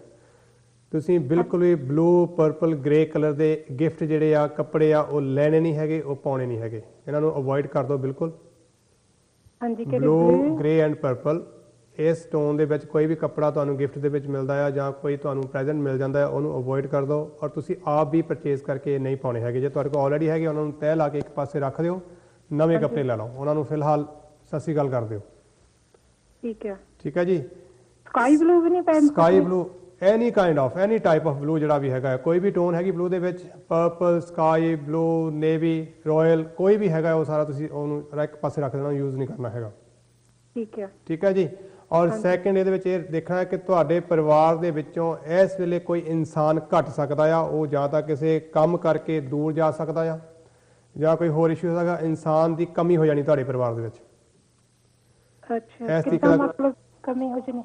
ਤੁਸੀਂ ਬਿਲਕੁਲ ਵੀ ਬਲੂ, ਪਰਪਲ, ਗ੍ਰੇ ਕਲਰ ਦੇ ਗਿਫਟ ਜਿਹੜੇ ਆ, ਕੱਪੜੇ ਆ, ਉਹ ਲੈਣੇ ਨਹੀਂ ਹੈਗੇ, ਉਹ ਪਾਉਣੇ ਨਹੀਂ ਹੈਗੇ। ਇਹਨਾਂ ਨੂੰ ਅਵੋਇਡ ਕਰ ਦਿਓ ਬਿਲਕੁਲ। हाँ जी ਬਲੂ, ਗ੍ਰੇ ਐਂਡ ਪਰਪਲ, ਇਸ ਟੋਨ ਦੇ ਵਿੱਚ ਕੋਈ ਵੀ ਕੱਪੜਾ ਤੁਹਾਨੂੰ ਗਿਫਟ ਦੇ ਵਿੱਚ ਮਿਲਦਾ ਆ ਜਾਂ ਕੋਈ ਤੁਹਾਨੂੰ ਪ੍ਰੈਜ਼ੈਂਟ ਮਿਲ ਜਾਂਦਾ ਹੈ, ਉਹਨੂੰ ਅਵੋਇਡ ਕਰ ਦਿਓ। ਔਰ ਤੁਸੀਂ ਆਪ ਵੀ ਪਰਚੇਜ਼ ਕਰਕੇ ਨਹੀਂ ਪਾਉਣੇ ਹੈਗੇ। ਜੇ ਤੁਹਾਡੇ ਕੋਲ ਆਲਰੇਡੀ ਹੈਗੇ ਉਹਨਾਂ ਨੂੰ ਤੈਅ ਲਾ ਕੇ ਇੱਕ ਪਾਸੇ ਰੱਖ ਦਿਓ, ਨਵੇਂ ਕੱਪੜੇ ਲੈ ਲਓ, ਉਹਨਾਂ ਨੂੰ ਫਿਲਹਾਲ ਸਤਿ ਸ਼੍ਰੀ ਅਕਾਲ ਕਰ ਦਿਓ। ठीक है। ਠੀਕ ਹੈ ਜੀ। स्काई ब्लू भी नहीं पहन sky blue, any kind of, any type of blue ਜਿਹੜਾ ਵੀ ਹੈਗਾ, ਕੋਈ ਵੀ ਟੋਨ ਹੈਗੀ ਬਲੂ ਦੇ ਵਿੱਚ, purple, sky blue, navy, royal, ਕੋਈ ਵੀ ਹੈਗਾ ਉਹ ਸਾਰਾ ਤੁਸੀਂ ਉਹਨੂੰ ਇੱਕ ਪਾਸੇ ਰੱਖ ਦੇਣਾ, ਯੂਜ਼ ਨਹੀਂ ਕਰਨਾ ਹੈਗਾ। ठीक है। ਠੀਕ ਹੈ ਜੀ। ਔਰ ਸੈਕੰਡ ਇਹਦੇ ਵਿੱਚ ਇਹ ਦੇਖਣਾ ਹੈ ਕਿ ਤੁਹਾਡੇ ਪਰਿਵਾਰ ਦੇ ਵਿੱਚੋਂ ਇਸ ਵੇਲੇ ਕੋਈ ਇਨਸਾਨ ਘਟ ਸਕਦਾ ਆ, ਉਹ ਜਾਂ ਤਾਂ ਕਿਸੇ ਕੰਮ ਕਰਕੇ ਦੂਰ ਜਾ ਸਕਦਾ ਆ ਜਾਂ ਕੋਈ ਹੋਰ ਇਸ਼ੂ ਹੈਗਾ, ਇਨਸਾਨ ਦੀ ਕਮੀ ਹੋ ਜਾਣੀ ਤੁਹਾਡੇ ਪਰਿਵਾਰ ਦੇ ਵਿੱਚ। अच्छा ऐसी कितना कलर- मतलब कमी हो जानी?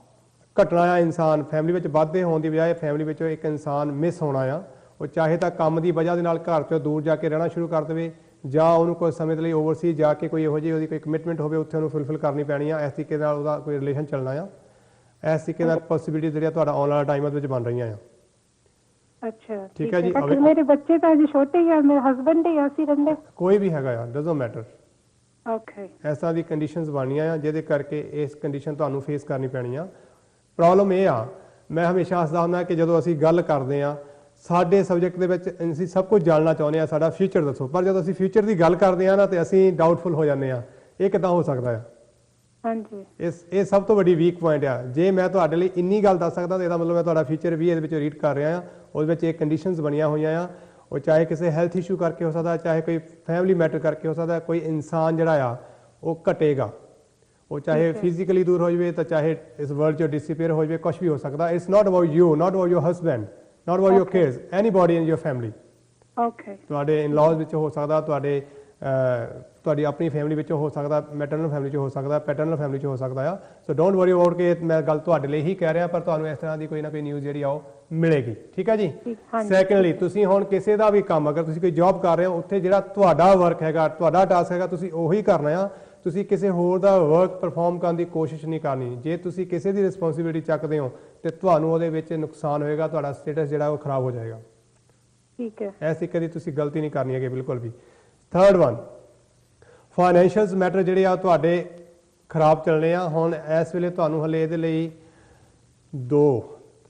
ਘਟਣਾ ਆ ਇਨਸਾਨ, ਫੈਮਿਲੀ ਵਿੱਚ ਵਾਧੇ ਹੋਣ ਦੀ ਬਜਾਏ ਫੈਮਿਲੀ ਵਿੱਚੋਂ ਇੱਕ ਇਨਸਾਨ ਮਿਸ ਹੋਣਾ ਆ। ਉਹ ਚਾਹੇ ਤਾਂ ਕੰਮ ਦੀ ਵਜ੍ਹਾ ਦੇ ਨਾਲ ਘਰ ਤੋਂ ਦੂਰ ਜਾ ਕੇ ਰਹਿਣਾ ਸ਼ੁਰੂ ਕਰ ਦੇਵੇ, ਜਾਂ ਉਹਨੂੰ ਕੋਈ ਸਮੇਂ ਦੇ ਲਈ ਓਵਰਸੀਜ਼ ਜਾ ਕੇ ਕੋਈ ਇਹੋ ਜਿਹੀ ਉਹਦੀ ਕੋਈ ਕਮਿਟਮੈਂਟ ਹੋਵੇ, ਉੱਥੇ ਉਹਨੂੰ ਫੁਲਫਿਲ ਕਰਨੀ ਪੈਣੀ ਆ। ਇਸ ਤਰੀਕੇ ਨਾਲ ਉਹਦਾ ਕੋਈ ਰਿਲੇਸ਼ਨ ਚੱਲਣਾ ਆ। ਇਸ ਤਰੀਕੇ ਨਾਲ ਪੋਸੀਬਿਲਿਟੀ ਜਿਹੜੀਆਂ ਤੁਹਾਡਾ ਆਉਣ ਵਾਲਾ ਟਾਈਮ ਵਿੱਚ ਬਣ ਰਹੀਆਂ ਆ। अच्छा ठीक है जी, बाकी अभी- मेरे बच्चे तो अभी छोटे ही है, मेरे हस्बैंड ही ऐसी रहंदे। ਕੋਈ ਵੀ ਹੈਗਾ ਆ, ਡਜ਼ਨਟ ਮੈਟਰ। ओके ਇਸ ਤਰ੍ਹਾਂ ਦੀ ਕੰਡੀਸ਼ਨਸ ਬਣਨੀਆਂ ਆ ਜਿਹਦੇ ਕਰਕੇ ਇਸ ਕੰਡੀਸ਼ਨ ਤੁਹਾਨੂੰ ਫੇਸ ਕਰਨੀ ਪੈਣੀ ਆ। ਪ੍ਰੋਬਲਮ ਇਹ ਆ, ਮੈਂ ਹਮੇਸ਼ਾ ਹੱਸਦਾ ਹੁੰਦਾ ਕਿ ਜਦੋਂ ਅਸੀਂ ਗੱਲ ਕਰਦੇ ਆ ਸਾਡੇ ਸਬਜੈਕਟ ਦੇ ਵਿੱਚ ਅਸੀਂ ਸਭ ਕੁਝ ਜਾਣਨਾ ਚਾਹੁੰਦੇ ਆ, ਸਾਡਾ ਫਿਊਚਰ ਦੱਸੋ, ਪਰ ਜਦੋਂ ਅਸੀਂ ਫਿਊਚਰ ਦੀ ਗੱਲ ਕਰਦੇ ਆ ਨਾ ਤੇ ਅਸੀਂ ਡਾਊਟਫੁਲ ਹੋ ਜਾਂਦੇ ਆ, ਇਹ ਕਿੱਦਾਂ ਹੋ ਸਕਦਾ ਆ। हाँ जी ਇਹ ਸਭ ਤੋਂ ਵੱਡੀ ਵੀਕ ਪੁਆਇੰਟ ਆ। ਜੇ ਮੈਂ ਤੁਹਾਡੇ ਲਈ ਇੰਨੀ ਗੱਲ ਦੱਸ ਸਕਦਾ ਤਾਂ ਇਹਦਾ ਮਤਲਬ ਮੈਂ ਤੁਹਾਡਾ ਫਿਊਚਰ ਵੀ ਇਹਦੇ ਵਿੱਚ ਰੀਡ ਕਰ ਰਿਹਾ ਆ। ਉਹਦੇ ਵਿੱਚ ਇਹ ਕੰਡੀਸ਼ਨਸ ਬਣੀਆਂ ਹੋਈਆਂ ਆ, ਉਹ ਚਾਹੇ ਕਿਸੇ ਹੈਲਥ ਇਸ਼ੂ ਕਰਕੇ ਹੋ ਸਕਦਾ, ਚਾਹੇ ਕੋਈ ਫੈਮਿਲੀ ਮੈਟਰ ਕਰਕੇ ਹੋ ਸਕਦਾ। ਕੋਈ ਇਨਸਾਨ ਜਿਹੜਾ ਆ ਉਹ ਘਟੇਗਾ, ਉਹ ਚਾਹੇ ਫਿਜ਼ੀਕਲੀ ਦੂਰ ਹੋ ਜਾਵੇ ਤਾਂ ਚਾਹੇ ਇਸ ਵਰਲਡ 'ਚੋਂ ਡਿਸਪੀਅਰ ਹੋ ਜਾਵੇ, ਕੁਝ ਵੀ ਹੋ ਸਕਦਾ। It's not about you, not about your husband, not about your kids, anybody in your family. Okay ਤੁਹਾਡੇ ਇਨ-ਲॉज ਵਿੱਚ ਹੋ ਸਕਦਾ, ਤੁਹਾਡੀ ਆਪਣੀ ਫੈਮਿਲੀ ਵਿੱਚੋਂ ਹੋ ਸਕਦਾ, ਮੈਟਰਨਲ ਫੈਮਿਲੀ 'ਚ ਹੋ ਸਕਦਾ, ਪੈਟਰਨਲ ਫੈਮਿਲੀ 'ਚ ਹੋ ਸਕਦਾ ਆ। ਸੋ ਡੋਂਟ ਵਰੀ ਅਬਾਊਟ ਕਿ ਮੈਂ ਗੱਲ ਤੁਹਾਡੇ ਲਈ ਹੀ ਕਹਿ ਰਿਹਾ, ਪਰ ਤੁਹਾਨੂੰ ਇਸ ਤਰ੍ਹਾਂ ਦੀ ਕੋਈ ਨਾ ਕੋਈ ਨਿਊਜ਼ ਜਿਹੜੀ ਆ ਉਹ ਮਿਲੇਗੀ। ਠੀਕ ਹੈ ਜੀ। ਸੈਕੰਡਲੀ, ਤੁਸੀਂ ਹੁਣ ਕਿਸੇ ਦਾ ਵੀ ਕੰਮ, ਅਗਰ ਤੁਸੀਂ ਕੋਈ ਜੌਬ ਕਰ ਰਹੇ ਹੋ, ਉੱਥੇ ਜਿਹੜਾ ਤੁਹਾਡਾ ਵਰਕ ਹੈਗਾ, ਤੁਹਾਡਾ ਟਾਸਕ ਹੈਗਾ, ਤੁਸੀਂ ਉਹੀ ਕਰਨਾ ਆ। ਤੁਸੀਂ ਕਿਸੇ ਹੋਰ ਦਾ ਵਰਕ ਪਰਫਾਰਮ ਕਰਨ ਦੀ ਕੋਸ਼ਿਸ਼ ਨਹੀਂ ਕਰਨੀ। ਜੇ ਤੁਸੀਂ ਕਿਸੇ ਦੀ ਰਿਸਪੌਂਸਿਬਿਲਿਟੀ ਚੱਕਦੇ ਹੋ ਤੇ ਤੁਹਾਨੂੰ ਉਹਦੇ ਵਿੱਚ ਨੁਕਸਾਨ ਹੋਏਗਾ, ਤੁਹਾਡਾ ਸਟੇਟਸ ਜਿਹੜਾ ਉਹ ਖਰਾਬ ਹੋ ਜਾਏਗਾ। ठीक है ਐਸੀ ਕਦੀ ਤੁਸੀਂ ਗਲਤੀ ਨਹੀਂ ਕਰਨੀ ਹੈਗੀ ਬਿਲਕੁਲ ਵੀ। ਥਰਡ ਵਨ, ਫਾਈਨੈਂਸ਼ੀਅਲਸ ਮੈਟਰ ਜਿਹੜੇ ਆ ਤੁਹਾਡੇ ਖਰਾਬ ਚੱਲਣੇ ਆ। ਹੁਣ ਇਸ ਵੇਲੇ ਤੁਹਾਨੂੰ ਹਲੇ ਇਹਦੇ ਲਈ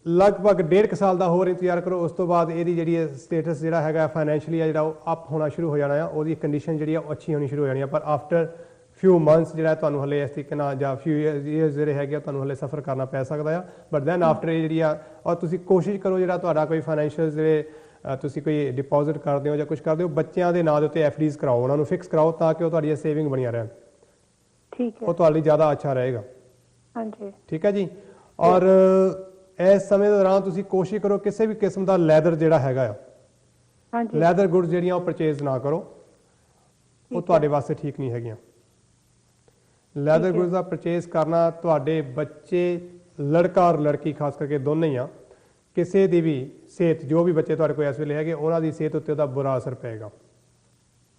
ਲਗਭਗ 1.5 ਸਾਲ ਦਾ ਹੋਰ ਇੰਤਜ਼ਾਰ ਕਰੋ। ਉਸ ਤੋਂ ਬਾਅਦ ਇਹਦੀ ਜਿਹੜੀ ਸਟੇਟਸ ਜਿਹੜਾ ਹੈਗਾ ਫਾਈਨੈਂਸ਼ੀਅਲੀ ਆ ਜਿਹੜਾ ਉਹ ਅਪ ਹੋਣਾ ਸ਼ੁਰੂ ਹੋ ਜਾਣਾ ਆ, ਉਹਦੀ ਕੰਡੀਸ਼ਨ ਜਿਹੜੀ ਆ ਉਹ ਅੱਛੀ ਹੋਣੀ ਸ਼ੁਰੂ ਹੋ ਜਾਣੀ ਆ। ਪਰ ਆਫਟਰ ਫਿਊ ਮੰਥਸ ਜਿਹੜਾ ਤੁਹਾਨੂੰ ਹਲੇ ਇਸ ਤਰੀਕੇ ਨਾਲ ਜਾਂ ਫਿਊ ਈਅਰਸ ਜਿਹੜੇ ਹੈਗੇ ਤੁਹਾਨੂੰ ਹਲੇ ਸਫਰ ਕਰਨਾ ਪੈ ਸਕਦਾ ਆ। ਬਟ ਦੈਨ ਆਫਟਰ ਇਹ ਜਿਹੜੀ ਆ, ਔਰ ਤੁਸੀਂ ਕੋਸ਼ਿਸ਼ ਕਰੋ ਜਿਹੜਾ ਤੁਹਾਡਾ ਕੋਈ ਫਾਈਨੈਂਸ਼ੀਅਲ ਜਿਹੜੇ ਤੁਸੀਂ ਕੋਈ ਡਿਪੋਜ਼ਿਟ ਕਰਦੇ ਹੋ ਜਾਂ ਕੁਝ ਕਰਦੇ ਹੋ, ਬੱਚਿਆਂ ਦੇ ਨਾਂ ਦੇ ਉੱਤੇ ਐਫਡੀਜ਼ ਕਰਾਓ, ਉਹਨਾਂ ਨੂੰ ਫਿਕਸ ਕਰਾਓ ਤਾਂ ਕਿ ਉਹ ਤੁਹਾਡੀਆਂ ਸੇਵਿੰਗ ਬਣੀਆਂ ਰਹਿਣ। ठीक है। ਉਹ ਤੁਹਾਡੇ ਲਈ ਜ਼ਿਆਦਾ ਅੱਛਾ ਰਹੇਗਾ। हाँ जी। ਠੀਕ ਹੈ ਜੀ। ਔਰ ਇਸ ਸਮੇਂ ਦੇ ਦੌਰਾਨ ਤੁਸੀਂ ਕੋਸ਼ਿਸ਼ ਕਰੋ ਕਿਸੇ ਵੀ ਕਿਸਮ ਦਾ ਲੈਦਰ ਜਿਹੜਾ ਹੈਗਾ ਆ, हाँ जी। ਲੈਦਰ ਗੁੱਡਸ ਜਿਹੜੀਆਂ ਉਹ ਪਰਚੇਜ਼ ਨਾ ਕਰੋ, ਉਹ ਤੁਹਾਡੇ ਵਾਸਤੇ ਠੀਕ ਨਹੀਂ ਹੈਗੀਆਂ। ਲੈਦਰ ਗੁੱਡਸ ਦਾ ਪਰਚੇਜ਼ ਕਰਨਾ ਤੁਹਾਡੇ ਬੱਚੇ, ਲੜਕਾ ਔਰ ਲੜਕੀ ਖਾਸ ਕਰਕੇ ਦੋਨੇ ਹੀ ਆ, ਕਿਸੇ ਦੀ ਵੀ ਸਿਹਤ, ਜੋ ਵੀ ਬੱਚੇ ਤੁਹਾਡੇ ਕੋਲ ਇਸ ਵੇਲੇ ਹੈਗੇ ਉਹਨਾਂ ਦੀ ਸਿਹਤ ਉੱਤੇ ਉਹਦਾ ਬੁਰਾ ਅਸਰ ਪਏਗਾ।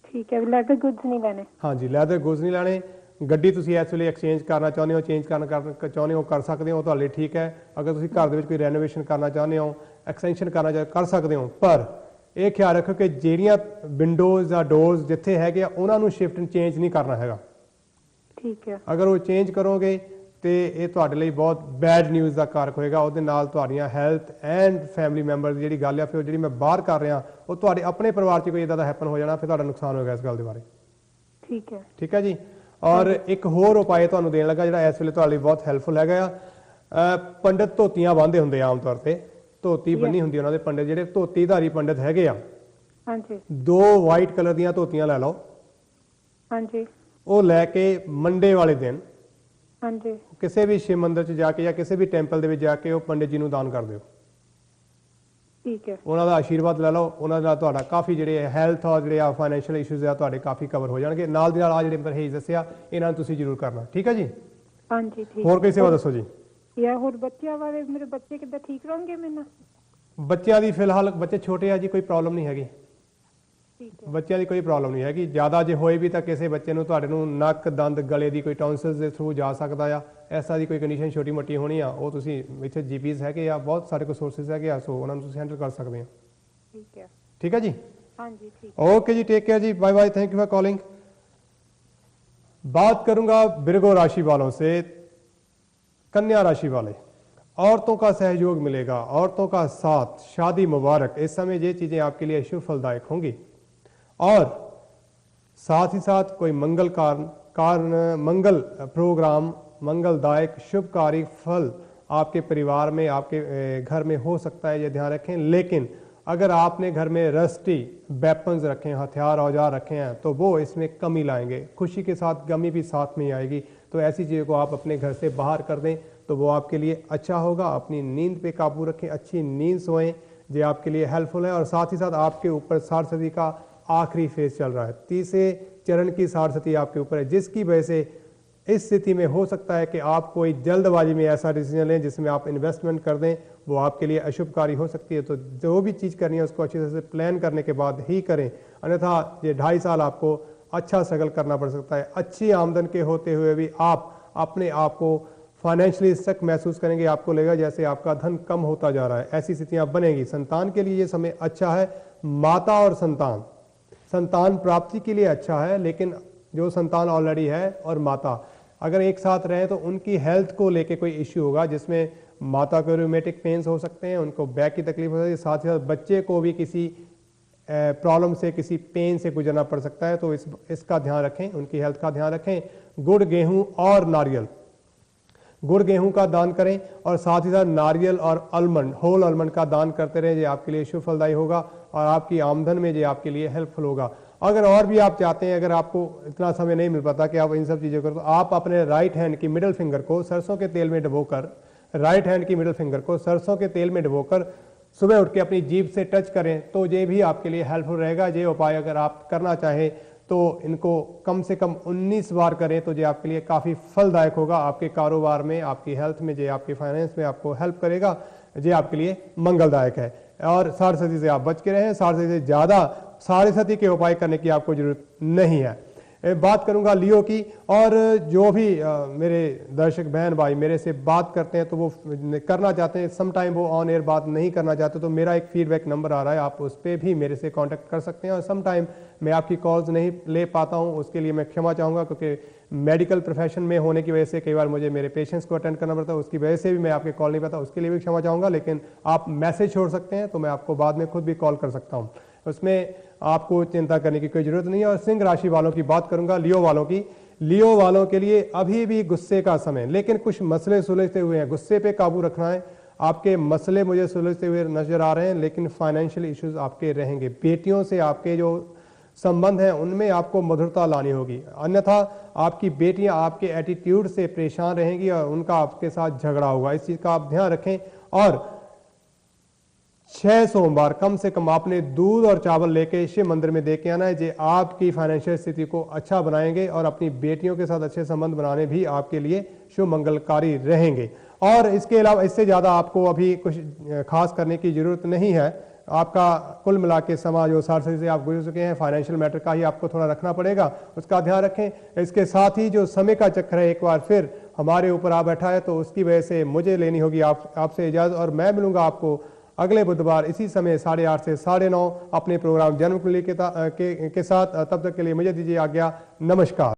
ठीक है, लेदर गुड्स नहीं लेने। ਹਾਂਜੀ, ਲੈਦਰ ਗੁੱਡਸ ਨਹੀਂ ਲੈਣੇ। ਗੱਡੀ ਤੁਸੀਂ ਇਸ ਵੇਲੇ ਐਕਸਚੇਂਜ ਕਰਨਾ ਚਾਹੁੰਦੇ ਹੋ, ਚੇਂਜ ਕਰਨਾ ਚਾਹੁੰਦੇ ਹੋ, ਕਰ ਸਕਦੇ ਹੋ, ਤੁਹਾਡੇ ਲਈ ਠੀਕ ਹੈ। ਅਗਰ ਤੁਸੀਂ ਘਰ ਦੇ ਵਿੱਚ ਕੋਈ ਰੈਨੋਵੇਸ਼ਨ ਕਰਨਾ ਚਾਹੁੰਦੇ ਹੋ, ਐਕਸਟੈਂਸ਼ਨ ਕਰਨਾ ਕਰ ਸਕਦੇ ਹੋ, ਪਰ ਇਹ ਖਿਆਲ ਰੱਖੋ ਕਿ ਜਿਹੜੀਆਂ ਵਿੰਡੋਜ਼ ਜਾਂ ਡੋਰਸ ਜਿੱਥੇ ਹੈਗੇ ਆ ਉਹਨਾਂ ਨੂੰ ਸ਼ਿਫਟ ਚੇਂਜ ਨਹੀਂ ਕਰਨਾ ਹੈਗਾ। ठीक है। ਅਗਰ ਉਹ ਚੇਂਜ ਕਰੋਗੇ ਤੇ ਇਹ ਤੁਹਾਡੇ ਲਈ ਬਹੁਤ ਬੈਡ ਨਿਊਜ਼ ਦਾ ਕਾਰਕ ਹੋਏਗਾ। ਉਹਦੇ ਨਾਲ ਤੁਹਾਡੀਆਂ ਹੈਲਥ ਐਂਡ ਫੈਮਿਲੀ ਮੈਂਬਰ ਦੀ ਜਿਹੜੀ ਗੱਲ ਆ, ਫਿਰ ਜਿਹੜੀ ਮੈਂ ਬਾਹਰ ਕਰ ਰਿਹਾ, ਉਹ ਤੁਹਾਡੇ ਆਪਣੇ ਪਰਿਵਾਰ 'ਚ ਕੋਈ ਇਦਾਂ ਦਾ ਹੈਪਨ ਹੋ ਜਾਣਾ, ਫਿਰ ਤੁਹਾਡਾ ਨੁਕਸਾਨ ਹੋਏਗਾ ਇਸ ਗੱਲ ਦੇ ਬਾਰੇ। ठीक है। ਠੀਕ ਹੈ ਜੀ। ਔਰ ਇੱਕ ਹੋਰ ਉਪਾਅ ਤੁਹਾਨੂੰ ਦੇਣ ਲੱਗਾ ਜਿਹੜਾ ਇਸ ਵੇਲੇ ਤੁਹਾਡੇ ਲਈ ਬਹੁਤ ਹੈਲਪਫੁਲ ਹੈਗਾ ਆ। ਪੰਡਤ ਧੋਤੀਆਂ ਬੰਨ੍ਹਦੇ ਹੁੰਦੇ ਆਮ ਤੌਰ ਤੇ, ਧੋਤੀ ਬੰਨੀ ਹੁੰਦੀ ਉਹਨਾਂ ਦੇ ਪੰਡਤ, ਜਿਹੜੇ ਧੋਤੀਧਾਰੀ ਪੰਡਤ ਹੈਗੇ ਆ, हाँ जी। 2 ਵਾਈਟ ਕਲਰ ਦੀਆਂ ਧੋਤੀਆਂ ਲੈ ਲਓ। हाँ जी। ਉਹ ਲੈ ਕੇ ਮੰਡੇ ਵਾਲੇ ਦਿਨ हाँ जी। ਕਿਸੇ ਵੀ ਸ਼ਿਵ ਮੰਦਿਰ 'ਚ ਜਾ ਕੇ ਜਾਂ ਕਿਸੇ ਵੀ ਟੈਂਪਲ ਦੇ ਵਿੱਚ ਜਾ ਕੇ ਉਹ ਪੰਡਿਤ ਜੀ ਨੂੰ ਦਾਨ ਕਰ ਦਿਓ। ठीक है। ਉਹਨਾਂ ਦਾ ਆਸ਼ੀਰਵਾਦ ਲੈ ਲਓ। ਉਹਨਾਂ ਨਾਲ ਤੁਹਾਡਾ ਕਾਫੀ ਜਿਹੜੇ ਹੈਲਥ ਔਰ ਜਿਹੜੇ ਆ ਫਾਈਨੈਂਸ਼ੀਅਲ ਇਸ਼ੂਜ਼ ਆ ਤੁਹਾਡੇ ਕਾਫੀ ਕਵਰ ਹੋ ਜਾਣਗੇ। ਨਾਲ ਦੀ ਨਾਲ ਆ ਜਿਹੜੇ ਪਰਹੇਜ਼ ਦੱਸਿਆ ਇਹਨਾਂ ਨੂੰ ਤੁਸੀਂ ਜ਼ਰੂਰ ਕਰਨਾ। ਠੀਕ ਹੈ ਜੀ। हाँ जी। ठीक। ਹੋਰ ਕੋਈ ਸੇਵਾ ਦੱਸੋ ਜੀ। या और बच्चे वाले मेरे बच्चे कितना ठीक रहेंगे मैंने? ਬੱਚਿਆਂ ਦੀ ਫਿਲਹਾਲ ਬੱਚੇ ਛੋਟੇ ਆ ਜੀ, ਕੋਈ ਪ੍ਰੋਬਲਮ ਨਹੀਂ ਹੈਗੀ। ठीक है। ਬੱਚਿਆਂ ਦੀ ਕੋਈ ਪ੍ਰੋਬਲਮ ਨਹੀਂ ਹੈਗੀ। ਜ਼ਿਆਦਾ ਜੇ ਹੋਏ ਵੀ ਤਾਂ ਕਿਸੇ ਬੱਚੇ ਨੂੰ ਤੁਹਾਡੇ ਨੂੰ ਨੱਕ, ਦੰਦ, ਗਲੇ ਦੀ ਕੋਈ ਟੌਂਸਲਸ ਦੇ ਥਰੂ ਜਾ ਸਕਦਾ ਆ। ਐਸਾ ਦੀ ਕੋਈ ਕੰਡੀਸ਼ਨ ਛੋਟੀ ਮੋਟੀ ਹੋਣੀ ਆ, ਉਹ ਤੁਸੀਂ ਇੱਥੇ ਜੀਪੀਜ਼ ਹੈਗੇ ਆ, ਬਹੁਤ ਸਾਰੇ ਕੋ ਸੋਰਸਿਸ ਹੈਗੇ ਆ, ਸੋ ਉਹਨਾਂ ਨੂੰ ਤੁਸੀਂ ਹੈਂਡਲ ਕਰ ਸਕਦੇ ਆ। ठीक है। ਠੀਕ ਹੈ ਜੀ। हाँ जी। ठीक। ओके जी, टेक केयर जी, bye bye, thank you for calling. बात करूंगा बिरगो राशि वालों से। कन्या राशि वाले, औरतों का सहयोग मिलेगा, औरतों का साथ, शादी मुबारक, इस समय ये चीजें आपके लिए शुभ फलदायक होंगी। और साथ ही साथ कोई मंगल मंगल प्रोग्राम, मंगलदायक शुभकारी फल आपके परिवार में, आपके घर में हो सकता है, ये ध्यान रखें। लेकिन अगर आपने घर में रस्टी वेपन्स रखे हैं, हथियार औजार रखे हैं, तो वो इसमें कमी लाएंगे। खुशी के साथ गमी भी साथ में ही आएगी। तो ऐसी चीज़ों को आप अपने घर से बाहर कर दें तो वो आपके लिए अच्छा होगा। अपनी नींद पे काबू रखें, अच्छी नींद सोएं, ये आपके लिए हेल्पफुल है। और साथ ही साथ आपके ऊपर साढ़सती का आखिरी फेज चल रहा है, तीसरे चरण की साढ़सती आपके ऊपर है, जिसकी वजह से इस स्थिति में हो सकता है कि आप कोई जल्दबाजी में ऐसा डिसीजन लें जिसमें आप इन्वेस्टमेंट कर दें, वो आपके लिए अशुभकारी हो सकती है। तो जो भी चीज़ करनी है उसको अच्छी तरह से प्लान करने के बाद ही करें, अन्यथा ये 2.5 साल आपको अच्छा स्ट्रगल करना पड़ सकता है। अच्छी आमदन के होते हुए भी आप अपने आप को फाइनेंशियली स्टक महसूस करेंगे, आपको लगेगा जैसे आपका धन कम होता जा रहा है, ऐसी स्थितियाँ बनेगी। संतान के लिए ये समय अच्छा है। माता और संतान प्राप्ति के लिए अच्छा है, लेकिन जो संतान ऑलरेडी है और माता अगर एक साथ रहें तो उनकी हेल्थ को लेके कोई इश्यू होगा, जिसमें माता को रूमेटिक पेन्स हो सकते हैं, उनको बैक की तकलीफ हो सकती है, साथ ही साथ बच्चे को भी किसी प्रॉब्लम से, किसी पेन से गुजरना पड़ सकता है। तो इसका ध्यान रखें, उनकी हेल्थ का ध्यान रखें। गुड़, गेहूं और नारियल, गुड़ गेहूं का दान करें और साथ ही साथ नारियल और आलमंड, होल आलमंड का दान करते रहें। ये आपके लिए शुभ फलदायी होगा और आपकी आमदन में ये आपके लिए हेल्पफुल होगा। अगर और भी आप चाहते हैं, अगर आपको इतना समय नहीं मिल पाता कि आप इन सब चीज़ों करो, तो आप अपने राइट हैंड की मिडिल फिंगर को सरसों के तेल में डुबोकर, राइट हैंड की मिडिल फिंगर को सरसों के तेल में डुबोकर सुबह उठ के अपनी जीभ से टच करें, तो ये भी आपके लिए हेल्पफुल रहेगा। ये उपाय अगर आप करना चाहें तो इनको कम से कम 19 बार करें, तो ये आपके लिए काफ़ी फलदायक होगा। आपके कारोबार में, आपकी हेल्थ में, ये आपके फाइनेंस में आपको हेल्प करेगा। ये आपके लिए मंगलदायक है। और साढ़सती से आप बच के रहें, साढ़सती से ज़्यादा साढ़सती के उपाय करने की आपको जरूरत नहीं है। बात करूंगा लियो की, और जो भी मेरे दर्शक बहन भाई मेरे से बात करते हैं तो वो करना चाहते हैं, सम टाइम वो ऑन एयर बात नहीं करना चाहते, तो मेरा एक फीडबैक नंबर आ रहा है, आप उस पर भी मेरे से कांटेक्ट कर सकते हैं। और सम टाइम मैं आपकी कॉल्स नहीं ले पाता हूं, उसके लिए मैं क्षमा चाहूँगा, क्योंकि मेडिकल प्रोफेशन में होने की वजह से कई बार मुझे मेरे पेशेंट्स को अटेंड करना पड़ता है, उसकी वजह से भी मैं आपके कॉल नहीं पाता, उसके लिए भी क्षमा चाहूँगा। लेकिन आप मैसेज छोड़ सकते हैं तो मैं आपको बाद में खुद भी कॉल कर सकता हूँ, उसमें आपको चिंता करने की कोई जरूरत नहीं है। और सिंह राशि वालों की बात करूंगा, लियो वालों की। लियो वालों के लिए अभी भी गुस्से का समय, लेकिन कुछ मसले सुलझते हुए हैं, गुस्से पे काबू रखना है। आपके मसले मुझे सुलझते हुए नजर आ रहे हैं, लेकिन फाइनेंशियल इश्यूज आपके रहेंगे। बेटियों से आपके जो संबंध हैं उनमें आपको मधुरता लानी होगी, अन्यथा आपकी बेटियां आपके एटीट्यूड से परेशान रहेंगी और उनका आपके साथ झगड़ा होगा। इस चीज़ का आप ध्यान रखें। और 6 सोमवार कम से कम आपने दूध और चावल लेके शिव मंदिर में दे के आना है, जो आपकी फाइनेंशियल स्थिति को अच्छा बनाएंगे और अपनी बेटियों के साथ अच्छे संबंध बनाने भी आपके लिए शुभ मंगलकारी रहेंगे। और इसके अलावा इससे ज़्यादा आपको अभी कुछ खास करने की ज़रूरत नहीं है। आपका कुल मिला के समाज जो सारसी से आप गुजर चुके हैं, फाइनेंशियल मैटर का ही आपको थोड़ा रखना पड़ेगा, उसका ध्यान रखें। इसके साथ ही जो समय का चक्कर है एक बार फिर हमारे ऊपर आ बैठा है, तो उसकी वजह से मुझे लेनी होगी आपसे इजाज़त, और मैं मिलूंगा आपको अगले बुधवार इसी समय 8:30 से 9:30 अपने प्रोग्राम जन्म कुंडली के साथ। तब तक के लिए मुझे दीजिए आज्ञा। नमस्कार।